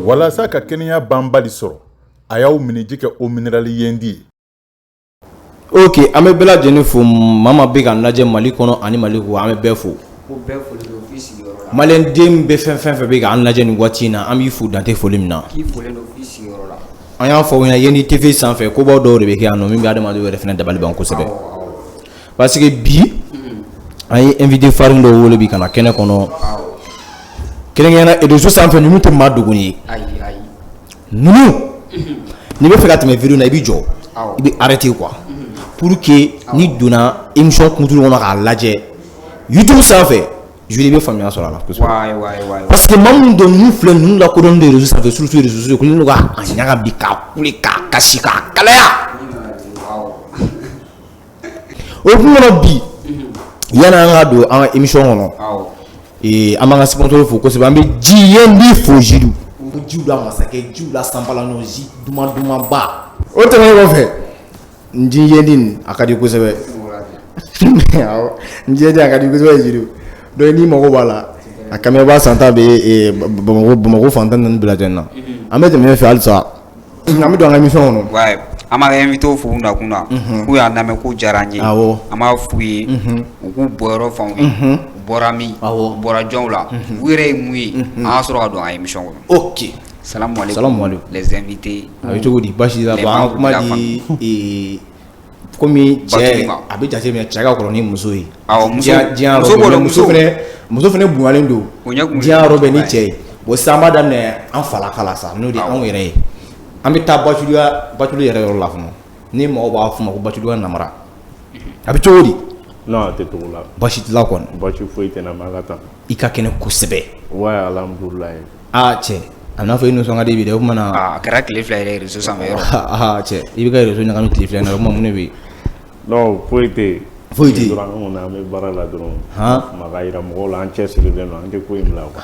walasa ka kɛnɛya banbali sɔrɔ a y'aw miniji kɛ o minéral yendi ye. Ok, an bɛ bɛɛ lajɛlen fo maa ma bɛ ka lajɛ Mali kɔnɔ ani Mali kɔ an bɛ bɛɛ fo. Maliyɛnden bɛ fɛn fɛn bɛ k'an lajɛ nin waati in na an b'i fo dante foli min na. An y'a fɔ ɲɛna Yendi TV sanfɛ kobaw dɔw de bɛ kɛ yan nɔ min bɛ adamadenw yɛrɛ fana dabali ban kosɛbɛ. Parce que bi an ye invité farin dɔw wele bi ka na kɛnɛ kɔnɔ. Kɛrɛnkɛrɛnnenya réseau sanfɛ ninnu tɛ maa dogo ye. Ninnu n'i bɛ fɛ ka tɛmɛ vidéo na i b'i jɔ i bɛ arrêter quoi pour que ni donna émission kunturu kɔnɔ k'a lajɛ YouTube sanfɛ je vais faamuya sɔrɔ a la kosɛbɛ. Parce que maa minnu don ninnu filɛ ninnu lakodɔnnen de réseau sanfɛ surtout réseaux sociaux ko ninnu ka a ɲaga bi k'a kule k'a kasi k'a kalaya. O kun kɔnɔ bi yanni an ka don an ka émission kɔnɔ an b'an ka sponsor fo kosɛbɛ an bɛ Yendi fo Jidu. Jiw la masakɛ jiw la sanbalano ji duman ba o tɛmɛnen kɔfɛ n ji Yendi a ka di kosɛbɛ n ji Yendi a ka di kosɛbɛ Jidu donc ni mago b'a la a kamɛba santa bɛ Bamako fantan ninnu bɛɛ lajɛlen na an bɛ tɛmɛ fɛ halisa an bɛ don an ka émission kɔnɔ. An b'a invité fo na kunna k'u y'a lamɛn k'u diyara n ye an b'a f'u ye u k'u bɔyɔrɔ f'anw ye u bɔra min u bɔra jɔnw la u yɛrɛ ye mun ye an ka sɔrɔ ka don an ka émission kɔnɔ. Ok. Salam alaikum les invités. A bɛ cogo di basi la bon an kuma di komi cɛ a bɛ jate minɛ cɛ ka kɔrɔ ni muso ye. Muso fana bonyalen don diɲɛ yɔrɔ bɛɛ ni cɛ ye bon sisan an b'a daminɛ an falaka la sa n'o de anw yɛrɛ ye. An bɛ taa Batulu yɛrɛ yɔrɔ la fana ni mɔgɔw b'a fɔ ma ko Batulu namara a bɛ cogo di. Non a tɛ cogo la. Basi t'i la kɔni. Basi foyi tɛ na ma ka taa. I ka kɛnɛ kosɛbɛ. Ouais alhamdulilayi. Cɛ a n'a fɔ i nisɔn ka di bi dɛ o tuma na. A kɛra tile fila yɛrɛ réseau sanfɛ yɔrɔ. Cɛ i bɛ ka réseau ɲagami tile fila in na o tuma mun de bɛ yen. Non foyi tɛ yen. Foyi tɛ yen. Dɔrɔn an kɔni an bɛ baara la dɔrɔn. Ma ka yira mɔgɔw la an cɛ sirilen don an tɛ ko in bila quoi.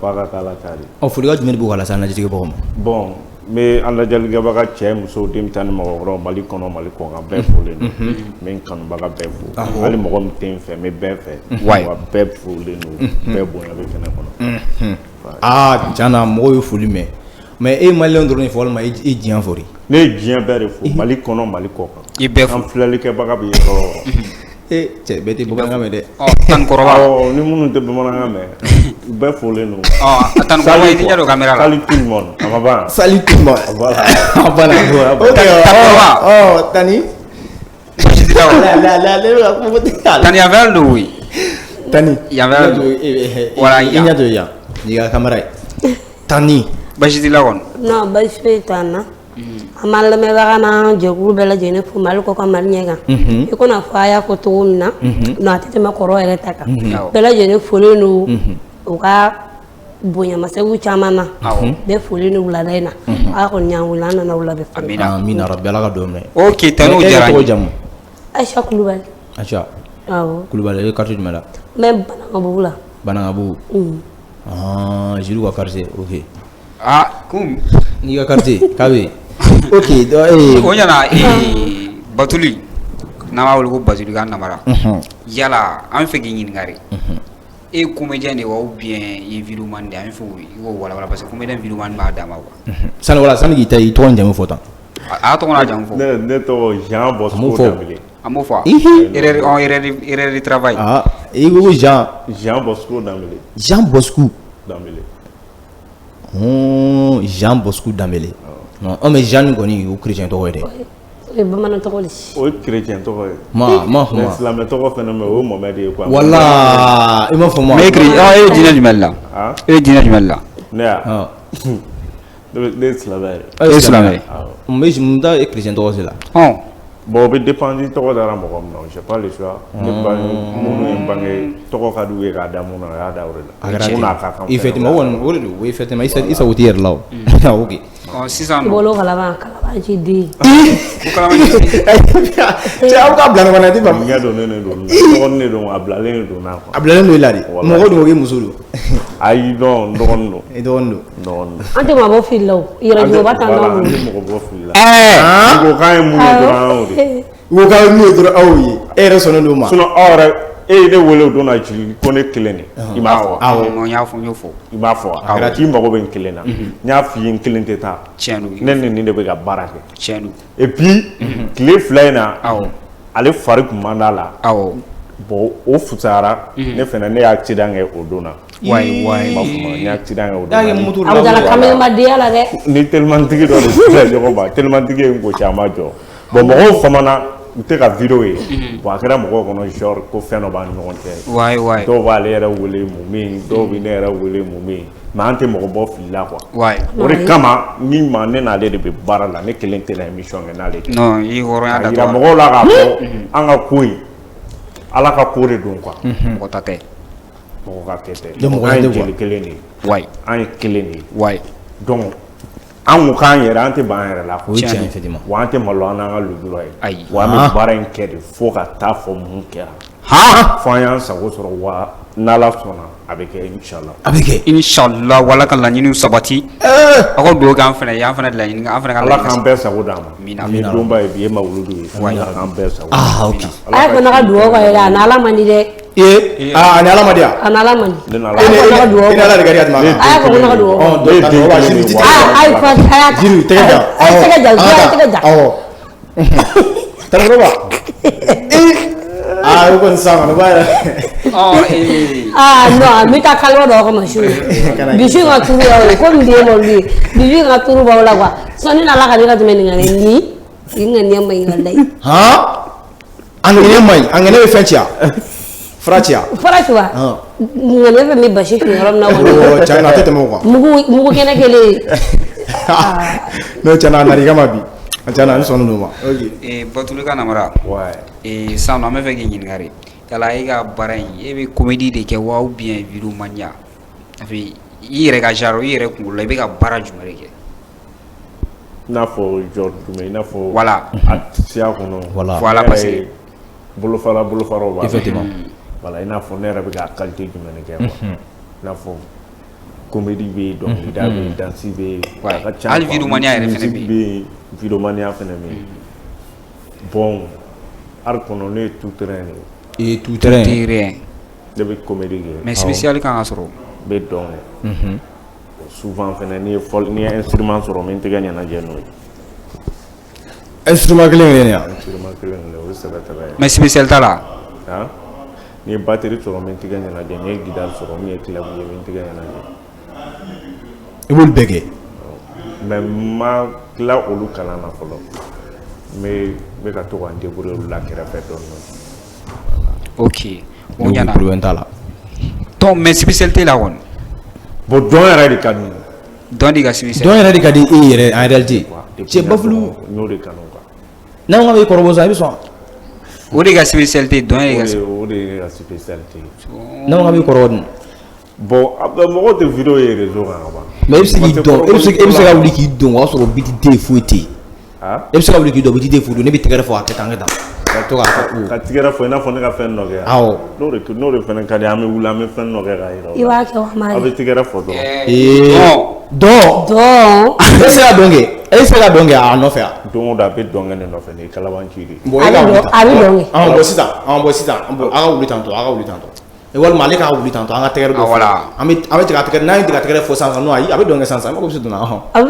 F'a ka k'a la cari. Folikan jumɛn de b'o ka lase an lajɛtigɛbagaw ma. Bon n bɛ an lajɛlikɛbaga cɛ muso denmisɛnnin mɔgɔkɔrɔbaw Mali kɔnɔ Mali kɔkan bɛɛ folen don n bɛ n kanubaga bɛɛ fo hali mɔgɔ min tɛ n fɛ n bɛ bɛɛ fɛ wa bɛɛ folen don bɛɛ bonya bɛ kɛnɛ kɔnɔ. Tiɲɛna mɔgɔw ye foli mɛn mais e maliyɛn dɔrɔn de fɔ walima e diɲɛ fɔ de. Ne ye diɲɛ bɛɛ de fo Mali kɔnɔ Mali kɔkan. I bɛɛ fo. An filɛlikɛbaga bɛ yɔrɔ. Cɛ bɛɛ tɛ bamanankan mɛn dɛ. Tan kɔrɔba. Ni minnu tɛ bamanankan mɛn bɛɛ folen don. Tan kɔrɔba i tɛ ɲɛ don caméra la. Salut tout le monde a ma ban. Salut tout le monde. Voilà. Ok Tani. Tani yan fɛn don koyi. Tani. Yan fɛn don. Voilà i ɲɛ to yan n'i ka caméra ye. Tani. Basi t'i la kɔni. Non basi foyi t'an na. An b'an lamɛnbaga n'an jɛkulu bɛɛ lajɛlen fo Mali kɔ kan Mali ɲɛ kan. I kɔni fɔ a y'a fɔ cogo min na non a tɛ tɛmɛ kɔrɔ yɛrɛ ta kan. Bɛɛ lajɛlen folen don u ka bonyamasegin caman na bɛɛ folen don wulada in na a kɔni y'an wele an nana wula bɛɛ fo. Amina rabi Ala ka dɔn mɛn. Ok Tani o diyara n ye. Aisha Kulubali. Aisha. Awɔ. Kulubali e bɛ quartier jumɛn la. N bɛ Banankabugu la. Banankabugu. Jiru ka quartier ok. Kum. N'i ka quartier k'a bɛ yen. Ok o ɲɛna Batuli n'an b'a wele ko Batuli ka namara yala an fɛ k'i ɲininka de e ye comédien de wa ou bien i ye vidéo man de an fɛ i k'o walawala parce que comédien vidéo man b'a dama quoi. Sani k'i ta i tɔgɔ ni jamu fɔ tan. A y'a tɔgɔ n'a jamu fɔ. Ne tɔgɔ Jean Bosco Dambele. An m'o fɔ erreur de travail. I ko Jean Bosco Dambele. Jean Bosco Dambele. Jean Bosco Dambele. Non, mais Jean kɔni o chrétien tɔgɔ ye dɛ. O ye bamanan tɔgɔ de. O ye chrétien tɔgɔ ye. Ma silamɛ tɔgɔ fɛnɛ mɛ o ye Mohamed ye quoi. Wala i m'a fɔ ma. Mais e ye diinɛ jumɛn la. E ye diinɛ jumɛn la. Ne ya. Ne ye silamɛ ye. E ye silamɛ ye. Mais mun ta e chrétien tɔgɔ si la. Bon o bɛ dépendre ni tɔgɔ dara mɔgɔ min na j'ai pas le choix. Ne bange minnu ye bange tɔgɔ ka d'u ye k'a da mun na o y'a da o de la. Mun n'a ka kan. Effectivement o kɔni o de don o ye effectivement i sago t'i yɛrɛ la o. Ok. Sisan bolo kalabanci den. Ko kalabanci den. Cɛ aw ka bila ɲɔgɔn na i tɛ faamu. Ɲɛ don ne don dɔgɔnin de don a bilalen don n'a a bilalen don i la de mɔgɔ don o ye muso don. Ayi non dɔgɔnin don. I dɔgɔnin don. Dɔgɔnin don. An tɛ mabɔ fili la o yɛrɛ jɔba t'an dɔn. An tɛ mɔgɔ bɔ fili la. I ko k'an ye mun ye dɔrɔn anw de. I ko k'an ye mun ye dɔrɔn aw ye e yɛrɛ sɔnnen don o ma. Sinon aw yɛrɛ e ne wele o don na ci ko ne kelen de i m'a fɔ awɔ n y'a fɔ n y'o fɔ i m'a fɔ a kɛra k'i mago bɛ n kelen na n y'a f'i ye n kelen tɛ taa ne ni nin de bɛ ka baara kɛ tiɲɛ don et puis tile 2 in na ale fari kun man d'a la bon o fusara ne fɛnɛ ne y'a accident kɛ o don na wayi m'a fɔ ma n y'a accident kɛ o don na a bɛ taa kamelenbadenya la dɛ ni telimantigi dɔ de filɛ ɲɔgɔn ma telimantigi ye n gosi a ma jɔ bon mɔgɔw famana u tɛ ka vidéo ye bon a kɛra mɔgɔw kɔnɔ genre ko fɛn dɔ b'an ni ɲɔgɔn cɛ dɔw b'ale yɛrɛ wele mun min dɔw bɛ ne yɛrɛ wele mun min mais an tɛ mɔgɔ bɔ fili la quoi o de kama min ma ne n'ale de bɛ baara la ne kelen tɛ na émission kɛ n'ale tɛ non i hɔrɔnya da yira mɔgɔw la k'a fɔ an ka ko in ala ka ko de don quoi mɔgɔ ta tɛ mɔgɔ ka kɛ tɛ an ye jeli kelen de ye an ye kelen de ye donc an ko k'an yɛrɛ an tɛ ban an yɛrɛ la wa an tɛ malo an n'an ka lujura ye wa an bɛ baara in kɛ de fo ka taa fɔ mun kɛra fo an y'an sago sɔrɔ wa n'ala sɔnna a bɛ kɛ inshallah a bɛ kɛ inshallah wala ka laɲiniw sabati aw ka dugawu k'an fana y'an fana laɲini an fana ka ala k'an bɛɛ sago d'an ma ni donba ye bi ye mawuludu ye ala k'an bɛɛ sago ok a ye fana ka dugawu kɛ yɛrɛ a ni ala man di dɛ ni ala ma di yan a ni ala man di ne n'ala a ye fana ka dugawu ni ala de ka di yan tuma a ye fana ka dugawu ɔ dɔ ta wa jiri ti a ye fana a y'a jiri tɛgɛ da a ye tɛgɛ ja a ye tɛgɛ ja awɔ tarakɔrɔba o kɔni san kɔni b'a yɛrɛ non n bɛ taa kaliwa dɔ kɔnɔ su bi su ka turu y'aw ye ko nin den m'olu ye bi su ka turu b'aw la quoi sinon ni ala ka ne ka tɛmɛ nin kan dɛ ni ŋaniya ma ɲi walayi a ŋaniya ma ɲi a ŋaniya bɛ fɛn ci yan fara ci yan fara ci wa ŋaniya fɛn bɛ basi kun yɔrɔ min na kɔni tiɲɛ na a tɛ tɛmɛ o kan mugu kɛnɛ kelen n'o tiɲɛ na a nana i kama bi a tiɲɛ na an sɔnni don ma Batuli ka namara san an bɛ fɛ k'i ɲininka de yala e ka baara in e bɛ comédie de kɛ wa ou bien vidéo mania ça fait i yɛrɛ ka genre i yɛrɛ kunkolo la i bɛ ka baara jumɛn de kɛ i n'a fɔ genre jumɛn i n'a fɔ voilà a siya kɔnɔ voilà parce que bolofaraw b'a effectivement voilà i n'a fɔ ne yɛrɛ bɛ ka qualité jumɛn de kɛ quoi i n'a fɔ comédie bɛ yen dɔnkilida bɛ yen dansi bɛ yen a ka ca hali vidéo mania yɛrɛ fɛnɛ bɛ yen vidéo mania fɛnɛ bɛ yen bon art kɔnɔ ne ye tout terrain de ye tout terrain ne bɛ comédie kɛ mais spécial kan ka sɔrɔ n bɛ dɔn kɛ souvent fɛnɛ ni ye instrument sɔrɔ n bɛ n tɛgɛ ɲɛnajɛ n'o ye instrument kelen kelen yan instrument kelen kelen o ye sɛbɛtɛbɛ ye mais spécial t'a la ni ye batterie sɔrɔ n bɛ n tɛgɛ ɲɛnajɛ ni ye guitare sɔrɔ min ye clavier ye n bɛ n tɛgɛ ɲɛnajɛ i b'olu bɛɛ kɛ mais n ma tila olu kalan na fɔlɔ n bɛ ka to ka n débrouiller olu la kɛrɛfɛ dɔɔnin ok o ɲana problème t'a la donc mais spécialité la kɔni bon dɔn yɛrɛ de ka di dɔn de ka spécialité dɔn yɛrɛ de ka di e yɛrɛ en réalité cɛ bafulu n y'o de kanu quoi n'an ko k'an bɛ kɔrɔbɔ sa i bɛ sɔn o de ka spécialité dɔn yɛrɛ ka o de ye ka spécialité n'an ko k'an bɛ kɔrɔbɔ dun bon mɔgɔw tɛ vidéo ye réseau kan ka ban mais i bɛ se k'i dɔn e bɛ se ka wuli k'i dɔn o y'a sɔrɔ biti tɛ yen foyi tɛ yen e bɛ se ka wuli k'i dɔn biti tɛ yen foyi ne bɛ tɛgɛrɛ fɔ a kɛ tan ka to ka tigɛrɛ fɔ i n'a fɔ ne ka fɛn dɔ kɛ awɔ n'o de fɛnɛ ka di an bɛ wuli an bɛ fɛn dɔ kɛ k'a yira i b'a kɛ wa mara a bɛ tigɛrɛ fɔ dɔrɔn dɔn e se ka dɔn kɛ e se ka dɔn kɛ a nɔfɛ yan don o don a bɛ dɔn kɛ ne nɔfɛ nin ye kalabanci de ye bon e ka wuli tan a bɛ dɔn kɛ bɔ sisan a ka wuli tantɔ a ka wuli tantɔ walima ale k'a wuli tantɔ an ka tɛgɛrɛ dɔ fɔ an bɛ tigɛ a tɛgɛrɛ n'an ye tigɛ a tɛgɛrɛ fɔ sisan n'o ayi a bɛ dɔn kɛ sisan i mago bɛ se donna a bɛ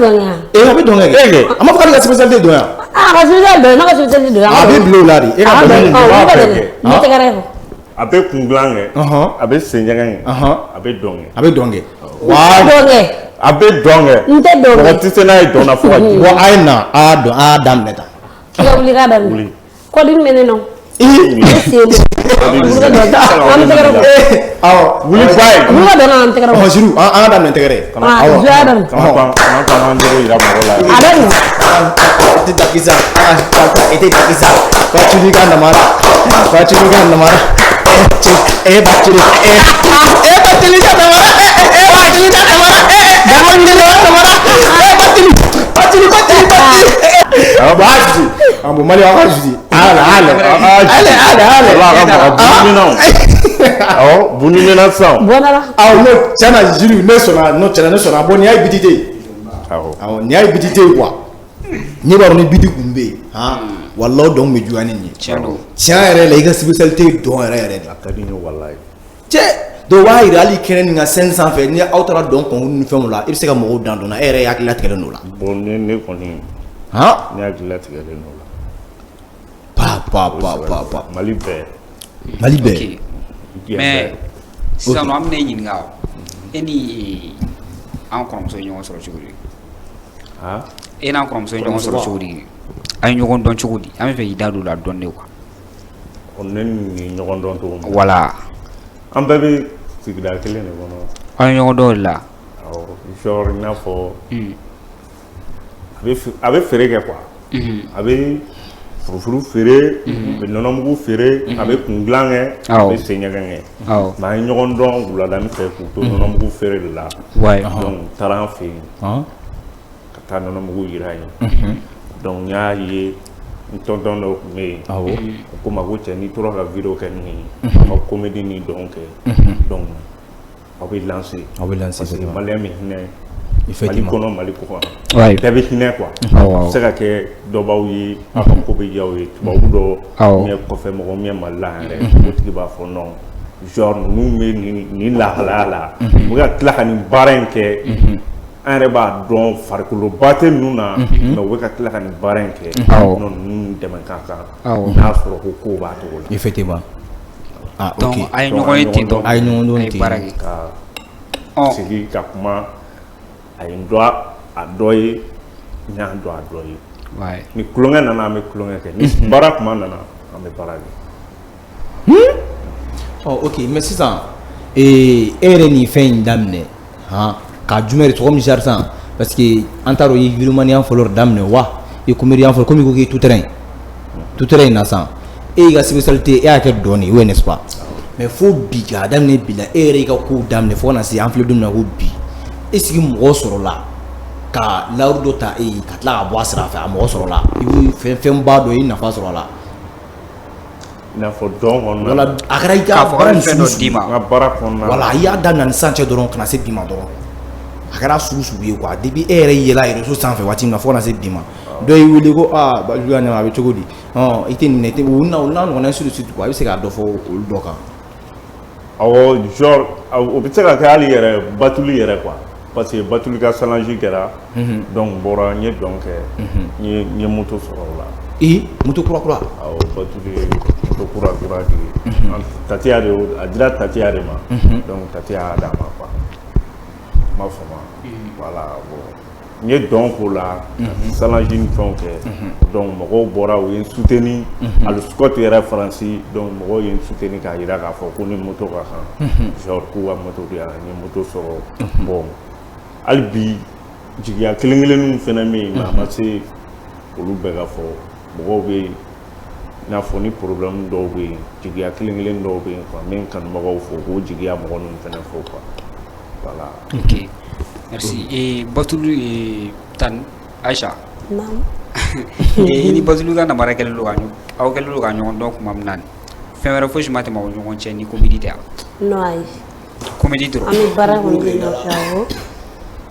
dɔn kɛ a bɛ dɔn kɛ a ma fɔ k'ale ka spécialité dɔn yan a ka spécialité dɔn n'a ka spécialité dɔn a bɛ bila o la de e ka dɔn ne tɛgɛrɛ fɔ a bɛ kundilan kɛ a bɛ sen ɲɛgɛn kɛ a bɛ dɔn kɛ a bɛ dɔn kɛ a bɛ dɔn kɛ n tɛ dɔn mɔgɔ tɛ se n'a ye dɔn na fo ka jigin bon a ye na a y'a dɔn a y'a daminɛ tan k'i ka wuli k'a daminɛ kɔdimi bɛ ne nɔ i sen bɛ an bɛ tɛgɛrɛ fɔ awɔ wuli ba ye olu ka dɔn an tɛgɛrɛ fɔ ziru an ka daminɛ tɛgɛrɛ awɔ zuya daminɛ kana an tɛgɛ yira mɔgɔw la a bɛ nin ite takisa ite takisa bacuri ka namara bacuri bacuri ka namara bacuri ambo mali wa judi bunimina san bɔnna aw no tiɲɛna jiri ne sɔnna bon ni y'a ye biti tɛ yen awɔ ni y'a ye biti tɛ yen quoi ne b'a dɔn ni biti kun bɛ yen wallahi dɔn bɛ juguya ni nin ye tiɲɛ yɛrɛ la i ka spécialité dɔn yɛrɛ de a ka di n ye walayi cɛ dɔw b'a yira hali kɛnɛ nin ka scène sanfɛ ni aw taara dɔn concours ni fɛnw la i bɛ se ka mɔgɔw dan dɔn na e yɛrɛ hakili latigɛlen d'o la bon ne kɔni han ne hakili latigɛlen d'o la pa Mali bɛɛ mais sisan an bɛna ɲininka e ni an kɔrɔmuso ye ɲɔgɔn sɔrɔ cogo di e n'an kɔrɔmuso ye ɲɔgɔn sɔrɔ cogo di a ye ɲɔgɔn dɔn cogo di an bɛ fɛ k'i da don o la dɔɔnin quoi ne ni ɲɔgɔn dɔn cogo min voilà an bɛɛ bɛ sigida kelen de kɔnɔ an ye ɲɔgɔn dɔn o de la genre i n'a fɔ a bɛ feere kɛ quoi a bɛ furufuru feere a bɛ nɔnɔmugu feere a bɛ kun dilan kɛ a bɛ sen ɲɛgɛn kɛ mais an ye ɲɔgɔn dɔn wuladani fɛ k'u to nɔnɔmugu feere de la donc taara an fɛ yen ka taa nɔnɔmugu yira yen donc n y'a ye n tɔntɔn dɔ tun bɛ yen o ko n ma ko cɛ n'i tora ka vidéo kɛ ni a ka comédie ni dɔn kɛ donc aw bɛ lancer parce que maliyɛn bɛ hinɛ Mali kɔnɔ Mali kɔ kan bɛɛ bɛ hinɛ quoi a bɛ se ka kɛ dɔ b'aw ye a ka ko bɛ diya aw ye tubabu dɔ min ye kɔfɛ mɔgɔ min ye Mali la yɛrɛ o tigi b'a fɔ non genre ninnu bɛ nin lahalaya la u bɛ ka tila ka nin baara in kɛ an yɛrɛ b'a dɔn farikoloba tɛ ninnu na mais u bɛ ka tila ka nin baara in kɛ non ninnu dɛmɛ ka kan n'a sɔrɔ ko kow b'a cogo la effectivement donc a ye ɲɔgɔn ye ten dɔn a ye ɲɔgɔn dɔn ten baara kɛ ka sigi ka kuma a ye n dɔn a dɔ ye n y'a dɔn a dɔ ye ni kulonkɛ nana an bɛ kulonkɛ kɛ ni baara kuma nana an bɛ baara kɛ ok mais sisan e yɛrɛ nin fɛn in daminɛ ka jumɛn de tɔgɔ min sisan parce que an t'a dɔn i ye vidéomaniya fɔlɔ daminɛ wa i ye comédien fɔlɔ komi i ko k'i tout terrain in na sisan e y'i ka spécialité e y'a kɛ dɔɔnin oui n'est-ce pas mais fo bi k'a daminɛ bi la e yɛrɛ y'i ka kow daminɛ fo ka na se an filɛ don min na ko bi est ce que mɔgɔ sɔrɔla ka lawuri dɔ ta e ye ka tila ka bɔ a sira fɛ a mɔgɔ sɔrɔla i bɛ fɛnba dɔ i nafa sɔrɔ a la i n'a fɔ dɔn kɔnɔna wala a kɛra i ka baara nin sugu n ka baara kɔnɔna wala i y'a daminɛ ni sisan cɛ dɔrɔn ka na se bi ma dɔrɔn a kɛra sugu ye quoi depuis e yɛrɛ yɛlɛ réseau sanfɛ waati min na fo ka na se bi ma dɔ y'i wele ko Bajuguya ɲama a bɛ cogo di i tɛ nin na o n'a ɲɔgɔnna ainsi de suite quoi i bɛ se k'a dɔ fɔ olu dɔ kan awɔ genre o bɛ se ka kɛ hali yɛrɛ Batuli yɛrɛ quoi parce que Batuli ka salange kɛra donc bɔra n ye dɔn kɛ n ye moto sɔrɔ o la moto kura awɔ Batuli ye moto kura di Tatiya de a dira Tatiya de ma donc Tatiya y'a d'a ma quoi n m'a faamu voilà bon n ye dɔn k'o la salange ni fɛnw kɛ donc mɔgɔw bɔra u ye n soutenir ali Scott yɛrɛ Faransi donc mɔgɔw ye n soutenir k'a jira k'a fɔ ko ni moto ka kan genre k'u ka moto di yan n ye moto sɔrɔ bon hali bi jigiya kelen kelenninw fɛnɛ bɛ yen mais a ma se olu bɛɛ ka fɔ mɔgɔw bɛ yen i n'a fɔ ni problème dɔw bɛ yen jigiya kelen kelen dɔw bɛ yen quoi n bɛ n kanubagaw fɔ k'o jigiya mɔgɔ ninnu fɛnɛ fɔ quoi voilà. Ok merci Batulu tan Aïcha naam i ni Batulu ka namara kɛlen don aw kɛlen don ka ɲɔgɔn dɔn kuma min na fɛn wɛrɛ fosi ma tɛmɛ aw ni ɲɔgɔn cɛ ni comédie tɛ non ayi comédie dɔrɔn an bɛ baara kɔni kɛ ɲɔgɔn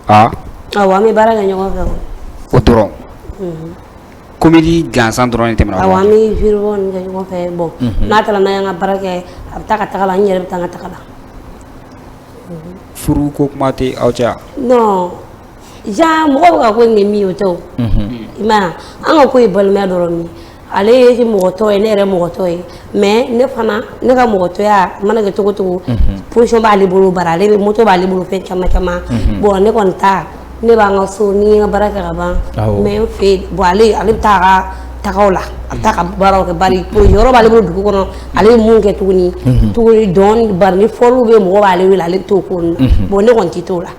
fɛ awɔ an bɛ baara kɛ ɲɔgɔn fɛ o dɔrɔn comédie gansan dɔrɔn de tɛmɛna awɔ an bɛ vidéo nin kɛ ɲɔgɔn fɛ bon n'a taara n'an y'an ka baara kɛ a bɛ taa ka taga la n yɛrɛ bɛ taa n ka taga la furu ko kuma tɛ aw cɛ non ja mɔgɔ bɛ ka ko nin ye min ye o tɛ o i m'a ye an ka ko ye balimaya dɔrɔn min ale ye mɔgɔtɔ ye ne yɛrɛ mɔgɔtɔ ye mais ne fana ne ka mɔgɔtɔya mana kɛ cogo cogo position b'ale bolo bara ale bɛ moto b'ale bolo fɛn caman caman bon ne kɔni ta ne b'an ka so ni n ka baara kɛ ka ban mais n fɛ bon ale bɛ taa a ka tagaw la a bɛ taa ka baaraw kɛ bari yɔrɔ b'ale bolo dugu kɔnɔ ale bɛ mun kɛ tuguni dɔɔni bari ni fɔliw bɛ mɔgɔ b'ale wele ale bɛ t'o ko ninnu bon ne kɔni tɛ t'o la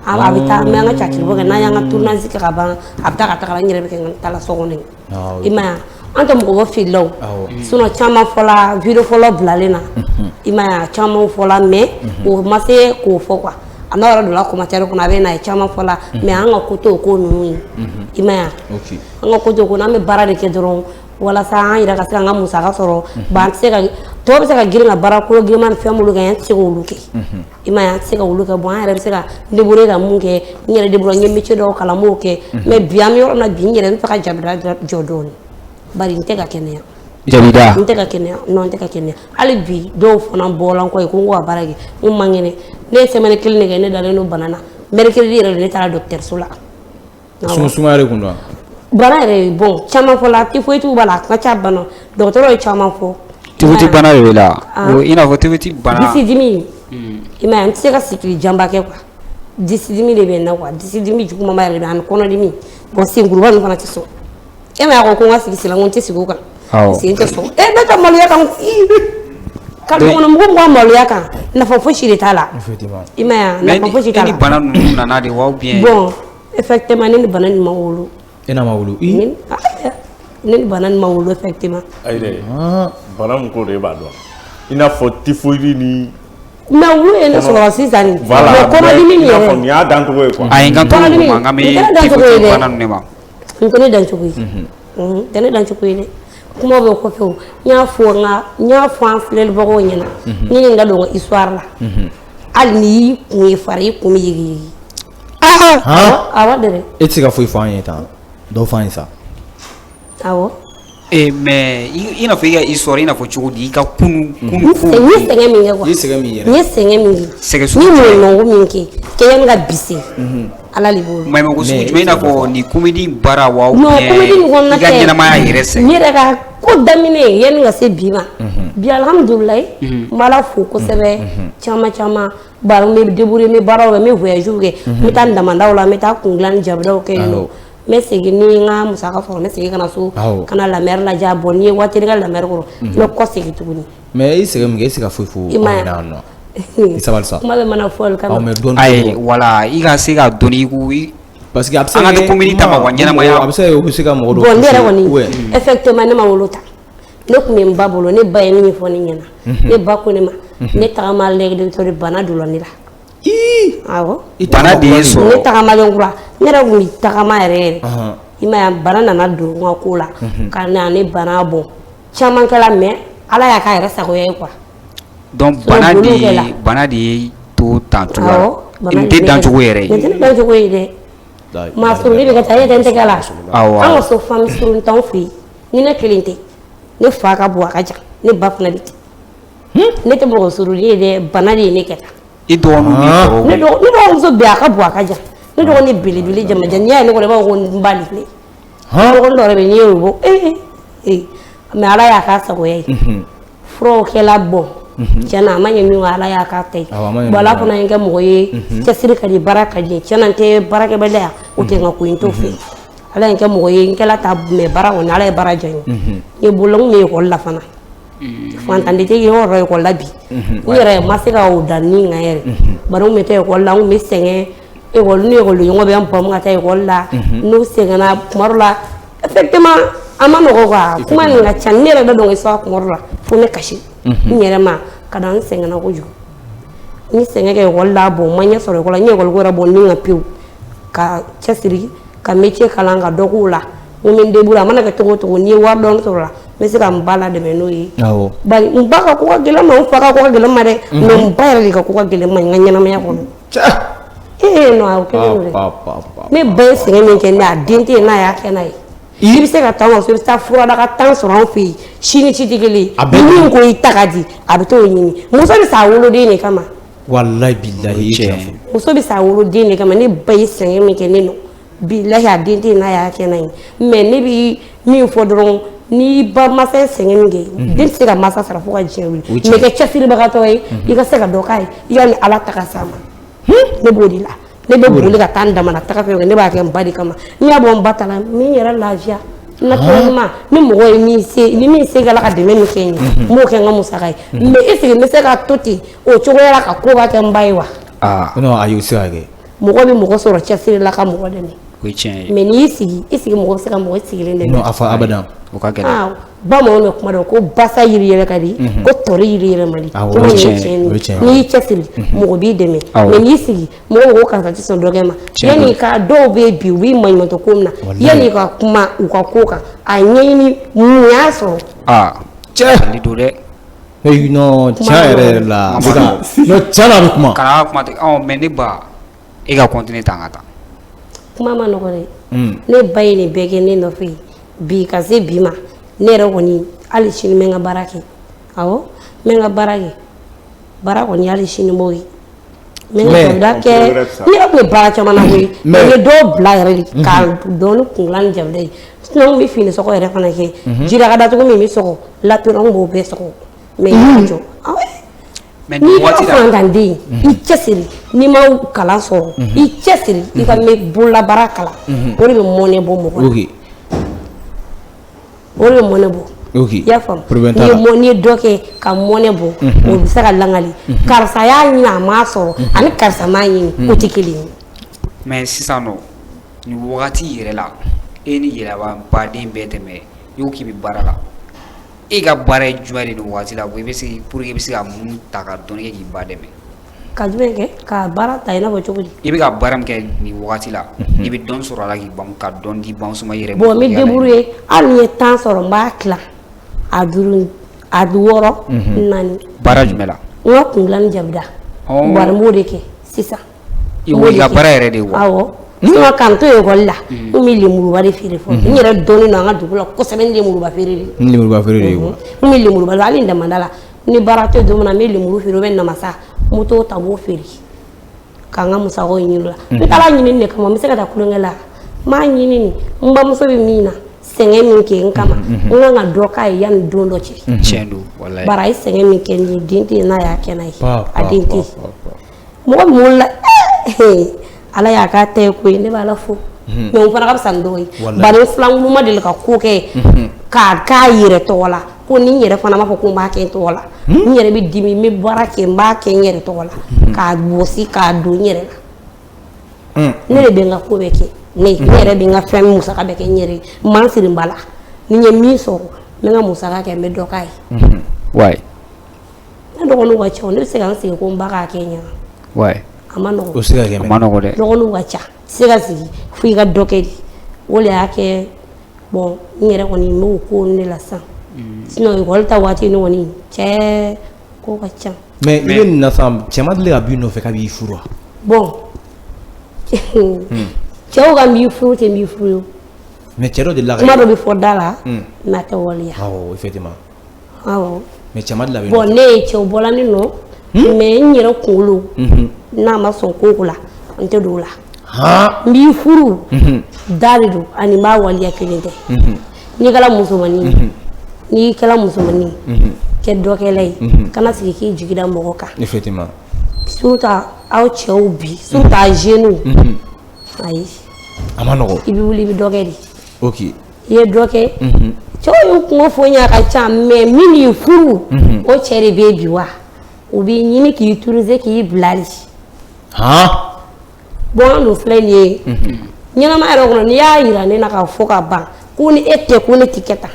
a bɛ taa n bɛ an ka cakiri bɔ kɛ n'an y'an ka tournage kɛ ka ban a bɛ taa ka taga la n yɛrɛ bɛ kɛ n ka ta la so kɔnɔ yen i m'a ye an tɛ mɔgɔ bɔ fililaw sinon caman fɔla vidéo fɔlɔ bilalen na i m'a ye a caman fɔla mais o ma se k'o fɔ quoi a n'a yɔrɔ donna commentaire kɔnɔ a bɛ na ye caman fɔla mais an ka ko t'o ko ninnu ye i m'a ye an ka ko t'o ko n'an bɛ baara de kɛ dɔrɔn walasa an yɛrɛ ka se k'an ka musaka sɔrɔ ba an tɛ se ka tɔw bɛ se ka girin ka baara kolo girinman ni fɛn minnu kɛ an tɛ se k'olu kɛ i m'a ye an tɛ se ka olu kɛ bon an yɛrɛ bɛ se ka débrouiller ka mun kɛ n yɛrɛ débrouiller n ye métier dɔw kalan n b'o kɛ mais bi an bɛ yɔrɔ min na bi n yɛrɛ n bɛ fɛ ka jabira jɔ dɔɔnin bari n tɛ ka kɛnɛya Jabida. n tɛ ka kɛnɛya non n tɛ ka kɛnɛya hali bi dɔw fana bɔlan kɔ ye ko n ka baara kɛ n man kɛnɛ ne ye semaine kelen de kɛ ne dalen don bana na mercredi yɛrɛ de ne taara dɔgɔtɔrɔso la sumaya de kun don bana yɛrɛ bon caman fɔ la typhoïde b'a la a ka ca bana dɔgɔtɔrɔ ye caman fɔ Typhoïde bana de bɛ la i n'a fɔ typhoïde bana disi dimi i m'a ye n tɛ se ka sigi janba kɛ quoi disi dimi de bɛ n na quoi disi dimi juguman ba yɛrɛ de bɛ ani kɔnɔdimi bon senkuruba ninnu fana tɛ sɔn e m'a ye a ko n ka sigi sen la n ko n tɛ sigi o kan parce que n tɛ sɔn bɛɛ ka maloya kan ka dukɔnɔmɔgɔw ka maloya kan nafa fosi de t'a la i m'a ye nafa fosi t'a la ni bana ninnu nana de wa ou bien bon effectivement ne ni bana nin ma wolo e n'a ma wolo ne ni bana nin ma wolo effectivement ayi dɛ bana min ko de e b'a dɔn i n'a fɔ typhoïde ni mais wolo ye ne sɔrɔ sisan nin voilà mais kɔnɔdimi nin yɛrɛ nin y'a dancogo ye quoi a ye n kan to ma n ka mɛ typhoïde bana ninnu de ma n tɛ ne dancogo ye n tɛ ne dancogo ye dɛ kuma bɛ kɔfɛ o n y'a fɔ an filɛlibagaw ɲɛna n ye n da don histoire la hali ni y'i kun ye fara i kun bɛ yigi awɔ dɛ e tɛ se ka foyi fɔ an ye tan dɔw fɔ an ye sa awɔ mais i n'a fɔ i ka histoire i n'a fɔ cogo di i ka kunu n ye sɛgɛn min kɛ quoi i ye sɛgɛn min yɛrɛ n ye sɛgɛn min kɛ sɛgɛ n sugu ye jumɛn mɔnɔnko min kɛ kɛɲɛ ka bise ala de b'o mais ko sugu jumɛn i n'a fɔ ni comédie baara wa ou non bien comédie nin kɔnɔna i ka ɲɛnamaya yɛrɛ n sɛgɛn yɛrɛ ka ko daminɛ yanni ka se bi ma bi alhamdulilayi n b'ala fo kosɛbɛ caman caman bari n bɛ débrouiller n bɛ baaraw kɛ n bɛ voyage kɛ n bɛ taa damandaw la n bɛ taa kungilan ni jabidaw kɛ yen nɔ n bɛ segin ni n ka musaka sɔrɔ n bɛ segin ka na so ka na lamɛri lajɛ bon n'i ye waati ka lamɛri kɔrɔ n bɛ kɔ segin tuguni mais i sɛgɛn min kɛ e tɛ se ka foyi fɔ an ɲɛna yan nɔ i sabali sa kuma bɛ mana fɔ olu kama mais dɔɔni ayi wala i ka se ka dɔnni i parce que a bɛ se an ka comédie ta ma wa ɲɛnamaya a bɛ se ka u bɛ se ka mɔgɔ dɔ bon ne yɛrɛ kɔni effectivement ne ma wolo ta ne tun bɛ n ba bolo ne ba ye min fɔ ne ɲɛna ne ba ko ne ma ne tagama lɛgɛdɛtɔ bana donna ne la awɔ bana de ye sɔrɔ ne tagamalen kura ne yɛrɛ tun bɛ tagama yɛrɛ yɛrɛ i m'a ye bana nana don n ka ko la ka na ne bana bɔ caman kɛla mais ala y'a k'a yɛrɛ sagoya ye quoi donc bana de ye to tan cogo la nin tɛ dan cogo yɛrɛ ye nin tɛ ne dan cogo ye dɛ maa suruni bɛ kɛ taa e tɛ n tɛgɛ la an ka so fami suruni t'anw fɛ yen ni ne kelen tɛ ne fa ka bɔ a ka jan ne ba fana bɛ ten ne tɛ mɔgɔ suruni ye dɛ bana de ye ne kɛ tan i dɔgɔninw b'i kɔrɔ ne dɔgɔmuso bɛ a ka bɔ a ka jan ne dɔgɔnin belebele jamajan n'i y'a ye ne kɔrɔ i b'a fɔ ko n b'ale filɛ dɔgɔnin dɔ yɛrɛ bɛ n'i ye o bɔ mais ala y'a k'a sagoya ye furaw kɛla bɔn tiɲɛna a ma ɲɛ min kɔ ala y'a k'a ta ye bon ala fana ye n kɛ mɔgɔ ye cɛsiri ka di baara ka di tiɲɛna n tɛ baarakɛbaliya o tɛ n ka ko ye n t'o fɛ ala ye n kɛ mɔgɔ ye n kɛla ta mais baara kɔni ala ye baara diya n ye n ye bolola n kun bɛ ekɔli la fana fantandi tɛ yɔrɔ ekɔli la bi n yɛrɛ ma se ka o da ni kan yɛrɛ bari n kun bɛ taa ekɔli la n kun bɛ sɛgɛn ekɔli ni ekɔli ɲɔgɔn bɛ n bamu ka taa ekɔli la n'u sɛgɛnna kuma dɔ la effectivement a ma nɔgɔ quoi kuma nin ka ca ne yɛrɛ bɛ dɔn ka kuma dɔ la fo ne kasi n yɛrɛ ma ka da n sɛgɛnna kojugu n ye sɛgɛn kɛ ekɔli la bon n ma ɲɛ sɔrɔ ekɔli la n ye ekɔli ko yɛrɛ bɔ ni ka pewu ka cɛsiri ka métier kalan ka dɔ k'o la n bɛ n débrouiller a mana kɛ cogo o cogo n'i ye wari dɔɔni sɔrɔ la n bɛ se ka n ba ladɛmɛ n'o ye bari n ba ka ko ka gɛlɛn ma n fa ka ko ka gɛlɛn ma dɛ mais n ba yɛrɛ de ka ko ka gɛlɛn ma n ka ɲɛnamaya kɔnɔ non o kɛlen don dɛ ne ba ye sɛgɛn min kɛ ne a den tɛ yen n'a y'a kɛ n'a ye i bɛ se ka taa so i bɛ taa furadaga tan sɔrɔ an fɛ yen si ni si tɛ kelen ye min ko i ta ka di a bɛ t'o ɲini muso bɛ sa woloden de kama walayi bilahi cɛ muso bɛ sa woloden de kama ne ba ye sɛgɛn min kɛ ne nɔ bilahi a den tɛ yen n'a y'a kɛ n'a ye mais ne bɛ min fɔ dɔrɔn ni ba masa ye sɛgɛn min kɛ den tɛ se ka masa sara fo ka diɲɛ wuli mais kɛ cɛsiribagatɔ ye i ka se ka dɔ k'a ye i ka ni ala ta ka s'a ma ne b'o de la ne bɛ boli ka taa n damana taga fɛ ne b'a kɛ n ba de kama n'i y'a bɔ n ba ta la min yɛrɛ lafiya naturellement ni mɔgɔ ye min se kɛla ka dɛmɛ min kɛ n ye n b'o kɛ n ka musaka ye mais est ce que n bɛ se ka to ten o cogoya la ka ko ka kɛ n ba ye wa non ayi o tɛ se ka kɛ mɔgɔ bɛ mɔgɔ sɔrɔ cɛsiri la ka mɔgɔ dɛmɛ o ye tiɲɛ ye mais n'i y'i sigi i sigi mɔgɔ bɛ se ka mɔgɔ sigilen dɛmɛ non a fɔ abadan o ka gɛlɛn bamananw bɛ kuma dɔn ko basa yiri yɛrɛ ka di ko tɔri yiri yɛrɛ man di kuma in ye tiɲɛ n'i y'i cɛsiri mɔgɔ b'i dɛmɛ mais n'i sigi mɔgɔ ko karisa tɛ sɔn dɔ kɛ ma yanni ka dɔw bɛ yen bi u b'i maɲumantɔ ko min na yanni ka kuma u ka ko kan a ɲɛɲini mun y'a sɔrɔ cɛ don dɛ non tiɲɛ yɛrɛ la non tiɲɛ na a bɛ kuma kana kuma tɛ mais ne ba e ka continuer tan ka taa kuma ma nɔgɔ dɛ ne ba ye nin bɛɛ kɛ ne nɔfɛ bi ka se bi ma ne yɛrɛ kɔni hali sini n bɛ n ka baara kɛ awɔ n bɛ n ka baara kɛ baara kɔni hali sini m'o ye n bɛ n ka jabida kɛ n yɛrɛ tun bɛ baara caman na koyi n ye dɔw bila yɛrɛ de ka dɔn ni kungilan ni jabida ye sinon n bɛ fini sɔgɔ yɛrɛ fana kɛ jira ka datugu min bɛ sɔgɔ laperon n b'o bɛɛ sɔgɔ mais n y'a jɔ awɔ n'i kɛra fantanden i cɛsiri n'i ma kalan sɔrɔ i cɛsiri i ka mɛn bololabaara kalan o de bɛ mɔnɛ bɔ mɔgɔ la o de bɛ mɔnɛ bɔ i y'a faamu n'i ye dɔ kɛ ka mɔnɛ bɔ o bɛ se ka langali karisa y'a ɲini a m'a sɔrɔ ani karisa m'a ɲini o tɛ kelen ye mais sisan nɔ nin wagati yɛrɛ la e ni yɛlɛba baden bɛɛ tɛmɛ i ko k'i bɛ baara la e ka baara ye jumɛn de nin waati la i bɛ se pour que i bɛ se ka mun ta ka dɔnni kɛ k'i ba dɛmɛ ka jumɛn kɛ ka baara ta i n'a fɔ cogo di i bɛ ka baara min kɛ nin wagati la i bɛ dɔn sɔrɔ a la k'i ban ka dɔn di ban suma yɛrɛ bon n bɛ débrouiller hali ni ye temps sɔrɔ n b'a tila a 6 4 baara jumɛn la n ka kungilan ni jabida wari n b'o de kɛ sisan i ka baara yɛrɛ de wa awɔ sinon k'an to ekɔli la n bɛ lemuruba de feere fɔlɔ n yɛrɛ dɔnnen don an ka dugu la kosɛbɛ ni lemuruba feere de ye lemuruba feere de ye wa n bɛ lemuruba don hali damada la ni baara tɛ don min na n bɛ lemuru feere u bɛ namasa moto ta b'o feere k'an ka musakaw ɲini la n taara ɲini nin de kama n bɛ se ka taa kulonkɛ la n m'a ɲini nin n bamuso bɛ min na sɛgɛn min kɛ n kama n kan ka dɔ k'a ye yanni don dɔ cɛ tiɲɛ don walayi bari a ye sɛgɛn min kɛ nin ye den tɛ yen n'a y'a kɛ n'a ye a den tɛ yen mɔgɔ min wolola ala y'a k'a ta ye ko ye ne b'a la fo mais o fana ka fisa ni dɔgɔ ye bari filankulu ma deli ka ko kɛ k'a yɛrɛ tɔgɔ la ko ni n yɛrɛ fana b'a fɔ ko n b'a kɛ n tɔgɔ la n yɛrɛ bɛ dimi n bɛ baara kɛ n b'a kɛ n yɛrɛ tɔgɔ la k'a wɔsi k'a don n yɛrɛ la ne de bɛ n ka ko bɛɛ kɛ ne yɛrɛ bɛ n ka fɛn musaka bɛɛ kɛ n yɛrɛ ye n b'an siri n ba la ni n ye min sɔrɔ n bɛ n ka musaka kɛ n bɛ dɔ k'a ye wayi ne dɔgɔninw ka ca ne bɛ se ka n sigi ko n ba k'a kɛ n ɲɛna wayi a ma nɔgɔn o se ka kɛ a ma nɔgɔn dɛ dɔgɔninw ka ca se ka sigi fo i ka dɔ kɛ de o de y'a kɛ bon n yɛrɛ kɔni n b'o ko ne la sisan sinon ekɔli ta waati ne kɔni cɛ ko ka ca mais i bɛ nin na sisan cɛ ma deli ka b'i nɔfɛ k'a b'i furu wa bon cɛw ka n b'i furu tɛ n b'i furu ye mais cɛ dɔ delila ka kuma dɔ bɛ fɔ da la n'a tɛ waleya awɔ effectivement awɔ mais cɛ ma deli ka b'i bon nɔfɛ ne ye cɛw bɔla ne nɔ mais n yɛrɛ kunkolo n'a ma sɔn ko la n tɛ don o la n b'i furu da de don ani n b'a waleya kelen tɛ n'i kɛra musomanin n'i kɛra musomanin kɛ dɔkɛla ye kana sigi k'i jigi da mɔgɔ kan effectivement surtout aw cɛw bi surtout a jeunes ayi a ma nɔgɔn i bɛ wuli i bɛ dɔ kɛ de ok i ye dɔ kɛ cɛw y'u kungo fɔ n ye a ka ca mais min y'i furu o cɛ de bɛ yen bi wa u b'i ɲini k'i utiliser k'i bila de bon an dun filɛ nin ye ɲɛnamaya yɛrɛ kɔnɔ n'i y'a yira ne na ka fɔ ka ban ko ni e tɛ ko ne tɛ kɛ tan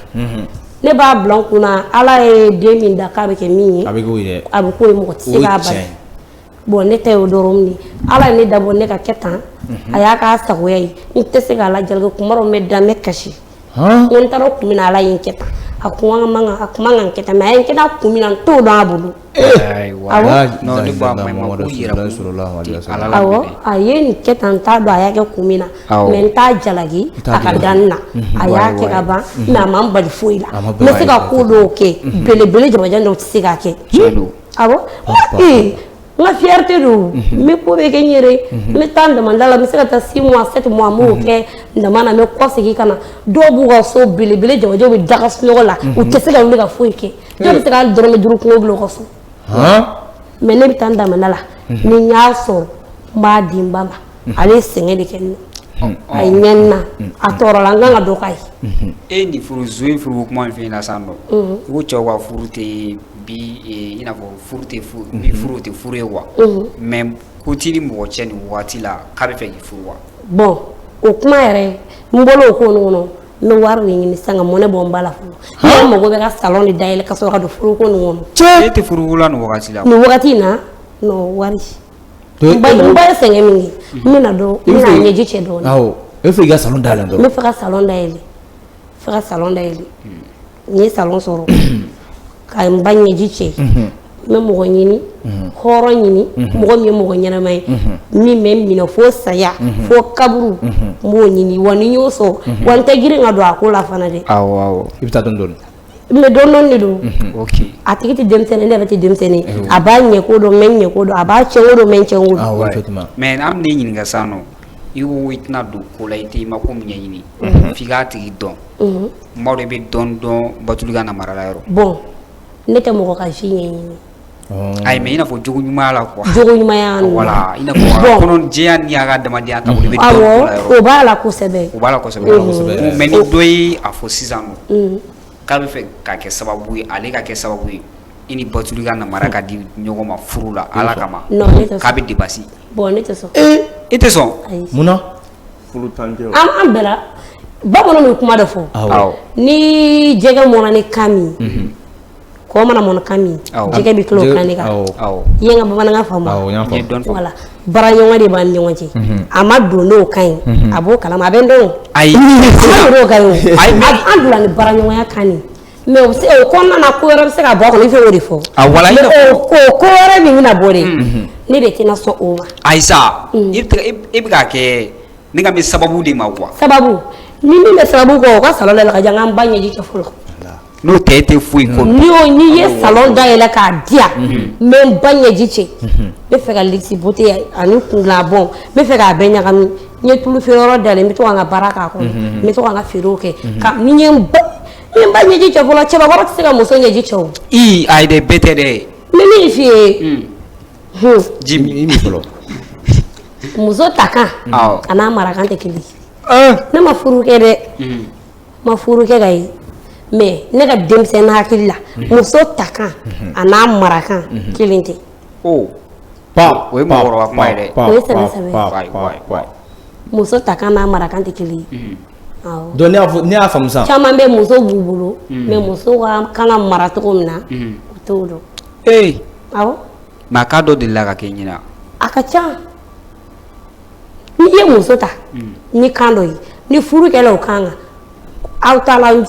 ne b'a bila n kunna ala ye den min da k'a bɛ kɛ min ye a bɛ k'o ye dɛ a bɛ k'o ye mɔgɔ tɛ se k'a bali bon ne ta y'o dɔrɔn de ala ye ne dabɔ ne ka kɛ tan a y'a k'a sagoya ye n tɛ se k'a lajalaki kuma dɔ n bɛ da n bɛ kasi ko n taara kun min na ala ye n kɛ tan a kun man kan kɛ tan mais a ye n kɛ tan kun min na n t'o dɔn a bolo awɔ a ye nin kɛ tan n t'a dɔn a y'a kɛ kun min na mais n t'a jalaki a ka da n na a y'a kɛ ka ban mais a ma n bali foyi la n bɛ se ka ko dɔw kɛ belebele jabajan dɔw tɛ se k'a kɛ awɔ n ka fierté don n bɛ ko bɛɛ kɛ n yɛrɛ ye n bɛ taa n damada la n bɛ se ka taa 6 mois 7 mois n b'o kɛ n dama na n bɛ kɔ segin ka na dɔw b'u ka so belebele jabajanw bɛ daga sunɔgɔ la u tɛ se ka wuli ka foyi kɛ dɔw bɛ se ka dɔrɔmɛ 5 kungo bila u ka so mais ne bɛ taa n damada la ni n y'a sɔrɔ n b'a di n ba ma ale ye sɛgɛn de kɛ n na a ye ɲɛ n na a tɔɔrɔ la n kan ka dɔ k'a ye e ni furu zo in furu kuma min fɛn na san nɔ i ko cɛw ka furu tɛ bi i n'a fɔ furu tɛ furu bi furu tɛ furu ye wa mais ko t'i ni mɔgɔ cɛ nin waati la k'a bɛ fɛ k'i furu wa bon o kuma yɛrɛ n bɔra o ko nin kɔnɔ n bɛ wari de ɲini sisan ka mɔnɛ bɔ n ba la fɔlɔ ne mago bɛ ka salon de dayɛlɛ ka sɔrɔ ka don furuko nin kɔnɔ e tɛ furu la nin wagati la nin wagati in na non wari n ba ye sɛgɛn min kɛ n bɛna dɔn n bɛna ɲɛji cɛ dɔɔnin awɔ e fɛ i ka salon dayɛlɛ dɔrɔn n bɛ fɛ ka salon dayɛlɛ n ye salon sɔrɔ ka n ba ɲɛji cɛ me mɔgɔ ɲini hɔrɔn ɲini mɔgɔ min ye mɔgɔ ɲɛnama ye min bɛ n minɛ fo saya fo kaburu n b'o ɲini wa ni n y'o sɔrɔ wa n tɛ girin ka don a ko la fana dɛ awɔ i bɛ taa dɔɔni mais dɔɔni de don ok a tigi tɛ denmisɛnnin ne yɛrɛ tɛ denmisɛnnin a b'a ɲɛko dɔn mɛ n ɲɛko dɔn a b'a cɛnko dɔn mɛ n cɛnko dɔn mais an bɛ ne ɲininka sisan nɔ i ko i tɛna don ko la i tɛ i ma ko min ɲɛɲini f'i k'a tigi dɔn n b'a dɔn i bɛ dɔɔni dɔn Batuli ka namarala yɔrɔ bon ne tɛ mɔgɔ ka si ɲɛɲini ayi mais i n'a fɔ jogo ɲumanya la quoi jogo ɲumanya voilà i n'a fɔ kɔnɔjɛya ni a ka adamadenya taabolo i bɛ dɔn ko la yɔrɔ o b'a la kosɛbɛ o b'a la kosɛbɛ mais ni dɔ ye a fɔ sisan nɔ k'a bɛ fɛ ka kɛ sababu ye ale ka kɛ sababu ye i ni Batuli ka namara ka di ɲɔgɔn ma furu la ala kama k'a bɛ débassi bon ne tɛ sɔn i tɛ sɔn munna furu tanjɛ an bɛɛ bamananw bɛ kuma dɔ fɔ ni jɛgɛ mɔna ni kan min kɔ mana mɔna kan min jɛgɛ bɛ tila o kan de kan i ye n ka bamanankan faamu voilà baraɲɔgɔn de b'an ni ɲɔgɔn cɛ a ma don n'o kan ye a b'o kalama a bɛ n dɔn ayi a ma don n'o kan ye an donna ni baraɲɔgɔnya kan de mais o kɔnɔna na ko wɛrɛ bɛ se ka bɔ a kɔnɔ i fɛ o de fɔ o ko wɛrɛ min bɛna bɔ de ne de tɛna sɔn o ma ayi sa i bɛ k'a kɛ ne ka bɛ sababu de ma quoi sababu ni min bɛ sababu kɔ o ka salon la ka jan an ba ɲɛji cɛ fɔlɔ n'o tɛ e tɛ foyi ko n'i ye salon dayɛlɛ k'a di yan n bɛ n ba ɲɛji cɛ n bɛ fɛ ka luxe beauté ani kunlabɔn n bɛ fɛ k'a bɛɛ ɲagami n ye tulu feere yɔrɔ dayɛlɛ n bɛ to ka n ka baara k'a kɔnɔ n bɛ to ka n ka feerew kɛ ni n ye n ba ɲɛji cɛ fɔlɔ cɛbakɔrɔ tɛ se ka muso ɲɛji cɛ o ayi dɛ bɛɛ tɛ dɛ n bɛ min f'i ye Jimi fɔlɔ muso ta kan a n'a marakan tɛ kelen ne ma furu kɛ dɛ ma furu kɛ ka ye mais ne ka denmisɛnnin hakili la muso ta kan a n'a marakan kelen tɛ o ye mɔgɔkɔrɔba kuma ye dɛ o ye sɛbɛ muso ta kan n'a marakan tɛ kelen ye donc ne y'a faamu sisan caman bɛ muso b'u bolo mais muso kan ka mara cogo min na o t'o dɔn awɔ mais a k'a dɔ delila ka kɛ ɲina a ka ca n'i ye muso ta ni kan dɔ ye ni furu kɛla o kan kan aw taala